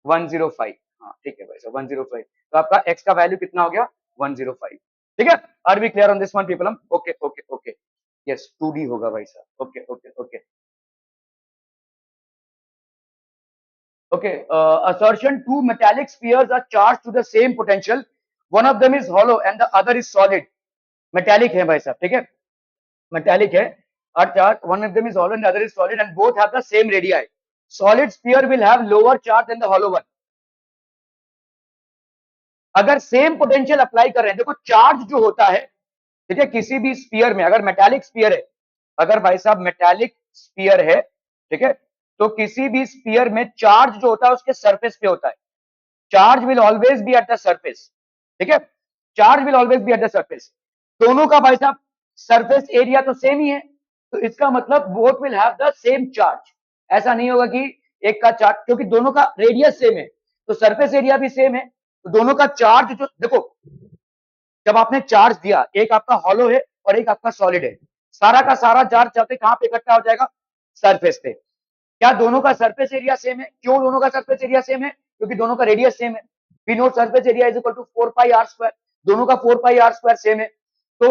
105। हाँ ठीक है भाई साहब 105। तो आपका x का वैल्यू कितना हो गया 105। ठीक है, are we clear on this one people? Okay okay okay yes 2d होगा भाई साहब। Okay okay okay Okay, assertion two metallic spheres are charged to the same potential. One of them is hollow and the other is solid. Metallic है भाई साहब। ठीक है, metallic है are charged. One of them is hollow and the other is solid and both have the same radii. Solid sphere will have lower charge than the hollow one. अगर same potential apply कर रहे हैं देखो charge जो होता है ठीक है किसी भी स्पीयर में अगर मेटालिक स्पीयर है अगर भाई साहब मेटालिक स्पीयर है ठीक है तो किसी भी स्पीयर में चार्ज जो होता है उसके सरफेस पे होता है। Charge will always be at the surface. ठीक है, charge will always be at the surface. दोनों का भाई साहब सरफेस एरिया तो सेम ही है तो इसका मतलब both will have the same charge. ऐसा नहीं होगा कि एक का चार्ज क्योंकि दोनों का रेडियस सेम है तो सरफेस एरिया भी सेम है तो दोनों का चार्ज जो देखो जब आपने चार्ज दिया एक आपका हॉलो है और एक आपका सॉलिड है सारा का सारा चार्ज जाते कहां पे इकट्ठा हो जाएगा सरफेस पे। क्या दोनों का सरफेस एरिया सेम है? क्यों दोनों का सरफेस एरिया सेम है? क्योंकि दोनों का रेडियस सेम है। We know surface area is equal to 4 pi R square. दोनों का 4 पाई आर स्क्वायर सेम है तो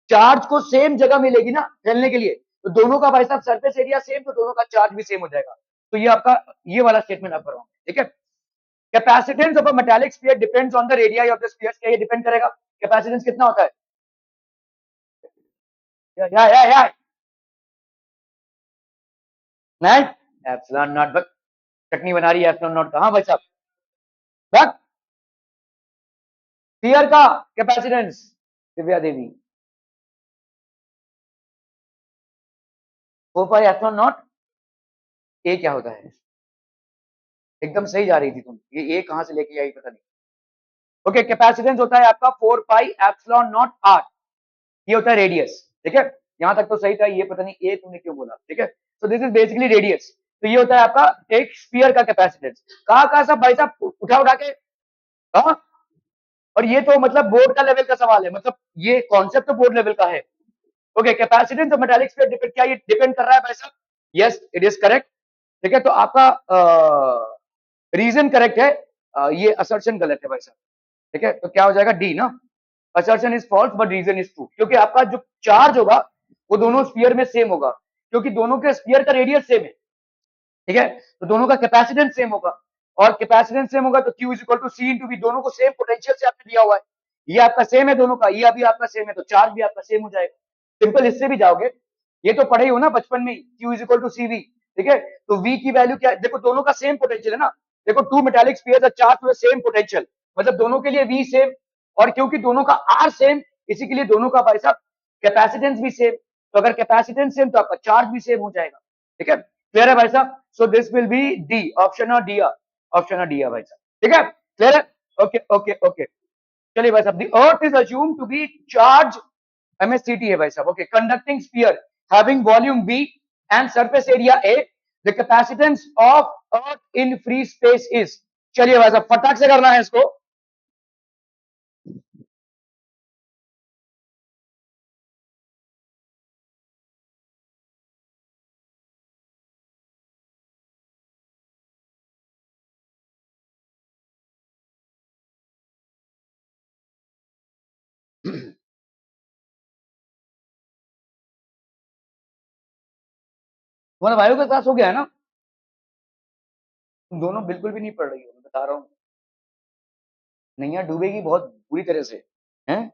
चार्ज को सेम जगह मिलेगी ना फैलने के लिए तो दोनों का भाई साहब सरफेस एरिया सेम तो दोनों का चार्ज भी सेम हो जाएगा। तो ये आपका ये वाला स्टेटमेंट आप करो। ठीक है, capacitance of a metallic sphere depends on the radius of the sphere. क्या ये डिपेंड करेगा कैपेसिटेंस कितना होता है? या नहीं एप्सिलॉन नॉट बट चटनी बना रही है एप्सिलॉन नॉट कहां भाई साहब बट स्फीयर का capacitance Divya Devi 4 pi epsilon not ए क्या होता है? एकदम सही जा रही थी तुम ये ए कहां से लेके आई पता नहीं। ओके कैपेसिटेंस होता है आपका 4 पाई एप्सिलॉन नॉट आर ये होता है रेडियस। ठीक है, यहां तक तो सही था ये पता नहीं ए तुमने क्यों बोला। ठीक है, so this is basically radius. तो ये होता है आपका एक स्फीयर का कैपेसिटेंस। कहां सब भाई साहब उठा उठा के हाँ और ये तो मतलब बोर्ड का लेवल का सवाल है मतलब ये कॉन्सेप्ट तो बोर्ड लेवल का है। Okay capacitance of metallic sphere depend क्या ये डिपेंड कर रहा है भाई साहब? Yes it is correct. ठीक है, तो आपका रीजन करेक्ट है ये असर्शन गलत है भाई साहब। ठीक है, तो क्या हो जाएगा डी ना। Assertion is false but reason is true क्योंकि आपका जो चार्ज होगा वो दोनों स्फीयर में सेम होगा क्योंकि दोनों के स्फीयर का रेडियस सेम है। ठीक है, तो दोनों का कैपेसिटेंस सेम होगा और कैपेसिटेंस सेम होगा तो Q is equal to C into V। दोनों को सेम पोटेंशियल से आपने दिया हुआ है ये आपका सेम है दोनों का ये अभी आपका सेम है तो चार्ज भी आपका सेम हो जाएगा। सिंपल इससे भी जाओगे ये तो पढ़े ही हो ना बचपन में Q is equal to CV। ठीक है, तो V की वैल्यू क्या है देखो दोनों का सेम पोटेंशियल है ना। देखो two metallic spheres are charged with same potential मतलब दोनों के लिए V सेम और क्योंकि दोनों का R सेम इसी के लिए दोनों का भाई साहब कैपेसिटेंस भी सेम। तो अगर कैपेसिटेंस सेम तो आपका चार्ज भी सेम हो जाएगा। ठीक है, क्लियर है भाई साहब? So this will B D option और डी ऑप्शन और डी है भाई साहब। ठीक है, क्लियर है? ओके ओके ओके, चलिए भाई साहब, the earth is assume to be charge, MSCT है भाई साहब, okay, conducting sphere having volume B and surface area A, the capacitance of earth in free space is, चलिए भाई साहब फटाक से करना है इसको। तुम्हारा भाइयों के साथ हो गया है ना? तुम दोनों बिल्कुल भी नहीं पढ़ रही हो, मैं बता रहा हूँ, नैया डूबेगी बहुत बुरी तरह से, हैं?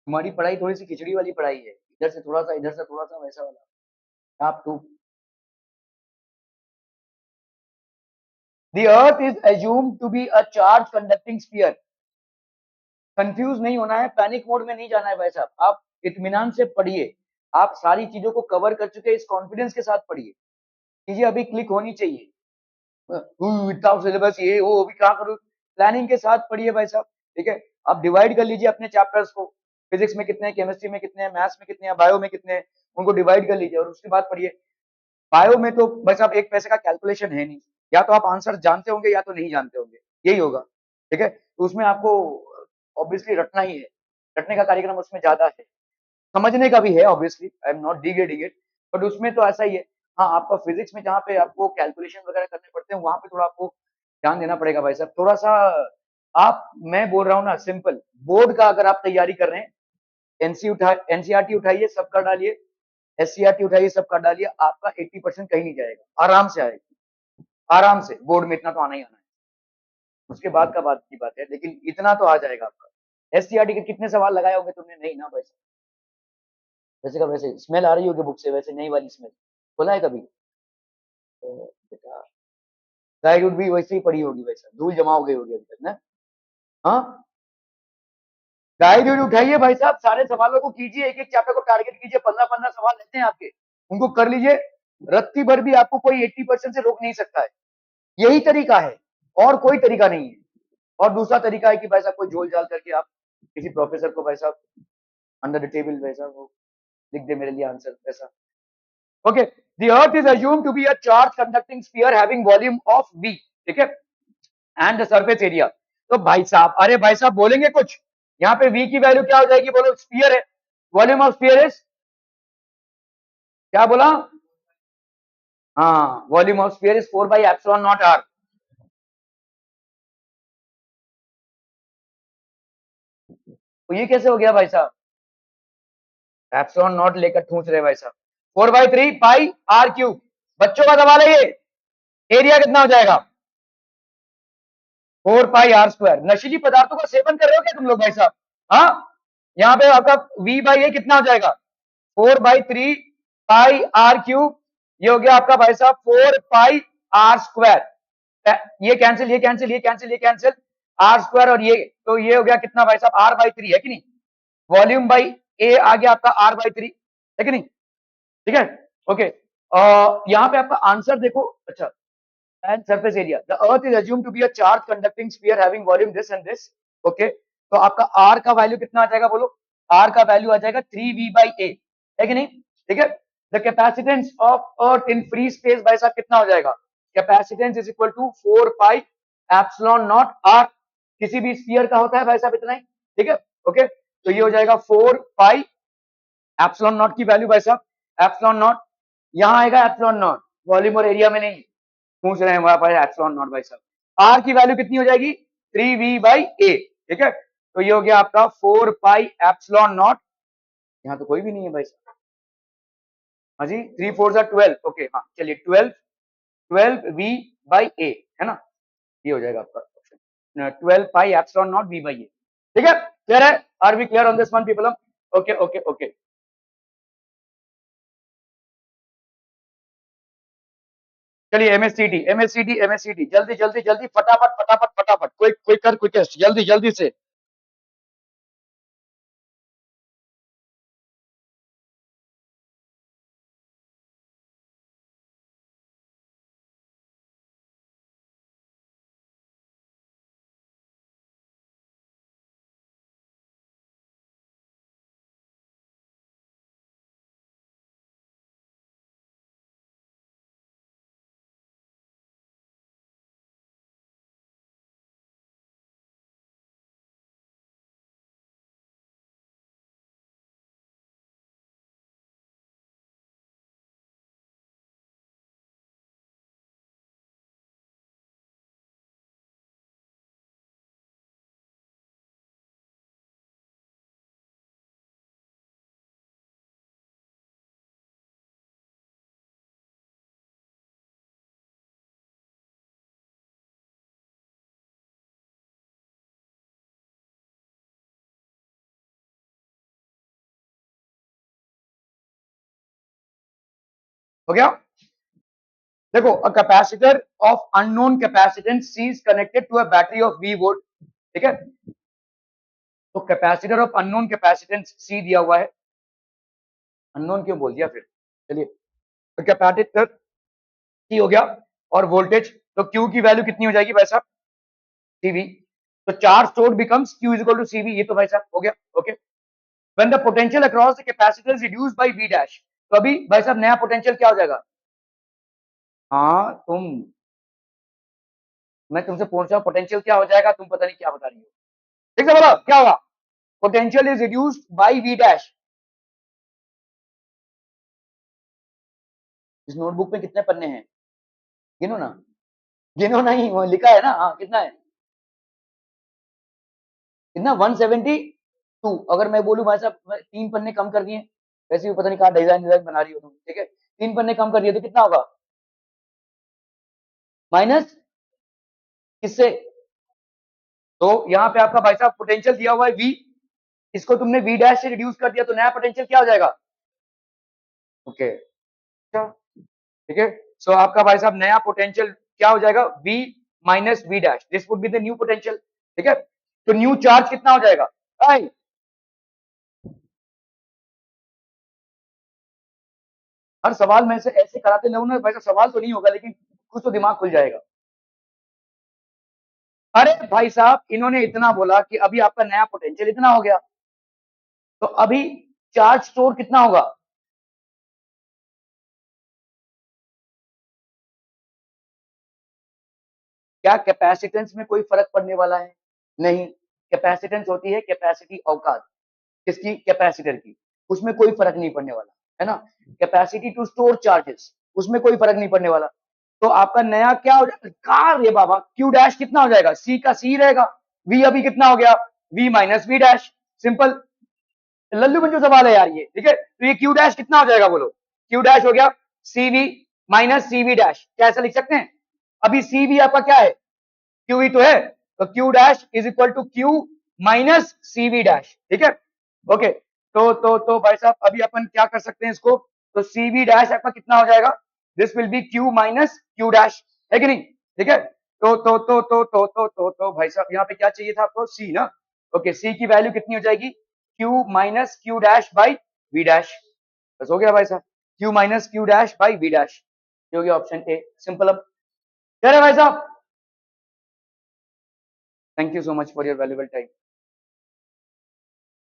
तुम्हारी पढ़ाई थोड़ी सी खिचड़ी वाली पढ़ाई है, इधर से थोड़ा सा, इधर से थोड़ा सा, वैसा वाला, आप टू। The earth is assume to be a charge conducting sphere, confuse नहीं होना है, पैनिक मोड में नहीं जाना है भाई साहब, आप इत्मीनान से पढ़िए, आप सारी चीजों को कवर कर चुके हैं, इस कॉन्फिडेंस के साथ पढ़िए, चीजें अभी क्लिक होनी चाहिए। इतना सिलेबस ये वो अभी कहाँ करूँ, प्लानिंग के साथ पढ़िए भाई साहब, ठीक है? आप डिवाइड कर लीजिए अपने चैप्टर्स को, फिजिक्स में कितने हैं, केमिस्ट्री में कितने हैं, मैथ्स में कितने हैं, बायो में कितने हैं, उनको डिवाइड कर लीजिए और उसके बाद पढ़िए। बायो में तो भाई साहब एक पैसे का कैलकुलेशन है नहीं, या तो आप आंसर जानते होंगे या तो नहीं जानते होंगे, यही होगा, ठीक है? तो उसमें आपको ऑब्वियसली रटना ही है, रटने का कार्यक्रम उसमें ज्यादा है, समझने का भी है obviously, I am not degrading it, but उसमें तो ऐसा ही है। हाँ, आपका फिजिक्स में जहाँ पे आपको कैलकुलेशन वगैरह करने पड़ते हैं, वहां पे थोड़ा आपको ध्यान देना पड़ेगा भाई साहब, थोड़ा सा। आप, मैं बोल रहा हूँ ना सिंपल, बोर्ड का अगर आप तैयारी कर रहे हैं, एनसीईआरटी उठाइए, सब कर डालिए, एससीईआरटी उठाइए, सब कर डालिए, आपका 80% कहीं नहीं जाएगा, आराम से आएगा, आराम से, बोर्ड में इतना तो आना ही आना है, उसके बाद का बात की बात है, लेकिन इतना तो आ जाएगा आपका। एससीईआरटी के कितने सवाल लगाए होंगे तुमने? नहीं ना भाई साहब, वैसे का वैसे स्मेल आ रही होगी बुक से, वैसे नई वाली स्मेल, बोला है कभी? तो बेटा, गाइड भी वैसे ही पड़ी होगी वैसे, धूल जमा हो गई होगी अभी तक ना। हाँ, गाइड उठाइए भाई साहब, सारे सवालों को कीजिए, एक एक चैप्टर को टारगेट कीजिए, 15-15 सवाल लेते हैं आपके, उनको कर लीजिए, रत्ती भर भी आपको कोई 80% से रोक नहीं सकता है, यही तरीका है, और कोई तरीका नहीं है। और दूसरा तरीका है कि भाई साहब कोई झोल झाल करके आप किसी प्रोफेसर को भाई साहब अंडर द टेबल वैसा वो लिख दे मेरे लिए आंसर वैसा। Okay, the earth is assume to be a charge conducting sphere having volume of V, ठीक है, एंड द सरफेस एरिया। तो भाई साहब, अरे भाई साहब बोलेंगे कुछ, यहाँ पे V की वैल्यू क्या हो जाएगी, बोलो, स्फीयर है, वॉल्यूम ऑफ स्फीयर इज, क्या बोला? हाँ, volume of sphere is 4/ε0r। तो ये कैसे हो गया भाई साहब, एप्सिलॉन नॉट लेकर ठूस रहे भाई साहब, 4/3πr3, बच्चों का सवाल है ये, एरिया कितना हो जाएगा? 4πr²। नशीली पदार्थों का सेवन कर रहे हो क्या तुम लोग भाई साहब? हाँ, यहाँ पे आपका V/A कितना हो जाएगा? 4/3πr3, ये हो गया आपका भाई साहब 4πr², ये कैंसिल, ये कैंसिल, ये कैंसिल, ये कैंसिल, r² और ये, तो ये हो गया कितना भाई साहब, r/3 है कि नहीं? वॉल्यूम बाई ए आ गया आपका r/3, है कि नहीं? ठीक है, ओके। यहाँ पे आपका आंसर देखो, अच्छा, and surface area. The earth is assumed to be a charge conducting sphere having volume this and this. Okay, तो आपका R का वैल्यू कितना आ जाएगा बोलो? R का वैल्यू आ जाएगा 3V/A, है कि नहीं? ठीक है। The capacitance of earth in free space भाई साहब कितना हो जाएगा? Capacitance is equal to 4πε0 R, किसी भी स्फीयर का होता है भाई साहब इतना ही, ठीक है, ओके। तो ये हो जाएगा 4πε0 की वैल्यू भाई साहब, ε0 यहाँ आएगा, ε0 वॉल्यूम और एरिया में नहीं पूछ रहे हैं, हमारे पास एप्सिलॉन नॉट भाई साहब, आर की वैल्यू कितनी हो जाएगी? 3V/A, ठीक है, तो ये हो गया आपका 4πε0, यहाँ तो कोई भी नहीं है भाई साहब, हाँ जी, 3 4 12, ओके, हाँ चलिए, 12V/A है ना, ये हो जाएगा आपका ऑप्शन, 12πε0V/A, ठीक है, क्लियर है? Are we clear on this one people? Okay okay okay, चलिए, MSCT जल्दी जल्दी जल्दी, फटाफट फटाफट फटाफट, क्विक क्विकर क्विकेस्ट, जल्दी जल्दी से। हो गया। देखो, a capacitor of unknown capacitance C is connected to a battery of V volt, ठीक है। तो capacitor of unknown capacitance C दिया हुआ है, अननोन क्यों बोल दिया फिर, चलिए। तो कैपेसिटर C हो गया, और वोल्टेज, तो Q की वैल्यू कितनी हो जाएगी भाई साहब, CV। तो charge stored becomes Q is equal to CV, ये तो भाई साहब हो गया, okay. When the potential across the capacitor is reduced by V dash, तो अभी भाई साहब नया पोटेंशियल क्या हो जाएगा। हाँ मैं तुमसे पूछ रहा हूँ पोटेंशियल क्या हो जाएगा, तुम पता नहीं क्या बता रही हो। ठीक है, बोलो क्या होगा। Potential is reduced by V dash. इस नोटबुक में कितने पन्ने हैं, गिनो ना। गिनो नहीं, वो लिखा है ना, हाँ कितना है, कितना 172। अगर मैं बोलूं भाई साहब 3 पन्ने कम कर दिए, वैसे भी पता नहीं कहा डिजाइन डिजाइन बना रही हो तुम, ठीक है, 3 पन्ने कम कर दिए तो कितना होगा, माइनस किससे। तो यहाँ पे आपका भाई साहब पोटेंशियल दिया हुआ है V, इसको तुमने V डैश से रिड्यूस कर दिया, तो नया पोटेंशियल क्या हो जाएगा, ओके, ठीक है। सो आपका भाई साहब नया पोटेंशियल क्या हो जाएगा, V minus V dash, this would be the new potential, ठीक है। तो न्यू चार्ज कितना हो जाएगा, आई हर सवाल में से ऐसे कराते लोग ना भाई साहब, सवाल तो नहीं होगा लेकिन कुछ तो दिमाग खुल जाएगा। अरे भाई साहब इन्होंने इतना बोला कि अभी आपका नया पोटेंशियल इतना हो गया, तो अभी चार्ज स्टोर कितना होगा। क्या कैपेसिटेंस में कोई फर्क पड़ने वाला है, नहीं। कैपेसिटेंस होती है कैपेसिटी औकात, किसकी, कैपेसिटर की, उसमें कोई फर्क नहीं पड़ने वाला, है ना। कैपेसिटी टू स्टोर चार्जेस, उसमें कोई फर्क नहीं पड़ने वाला। तो आपका नया क्या हो जाएगा, कार ये बाबा क्यू डैश कितना हो जाएगा, सी का सी रहेगा, वी अभी कितना हो गया, V minus V dash, simple. लल्लू मंजू सवाल है यार ये, ठीक है। तो ये क्यू डैश कितना हो जाएगा बोलो, क्यू डैश हो गया सीवी माइनस सीवी डैश, क्या ऐसा लिख सकते हैं। अभी सीवी आपका क्या है, क्यू ही तो है, तो Q dash is equal to Q minus CV dash, ठीक है, ओके। तो भाई साहब अभी अपन क्या कर सकते हैं इसको, तो सीवी डैश आपका कितना हो जाएगा, this will B Q minus Q dash, है कि नहीं, ठीक है। तो भाई साहब यहाँ पे क्या चाहिए था आपको, सी ना, ओके, सी की वैल्यू कितनी हो जाएगी, Q minus Q dash by V dash, बस हो गया भाई साहब, Q minus Q dash by V dash, ये हो गया ऑप्शन ए, सिंपल। अब कह रहे भाई साहब, thank you so much for your valuable time.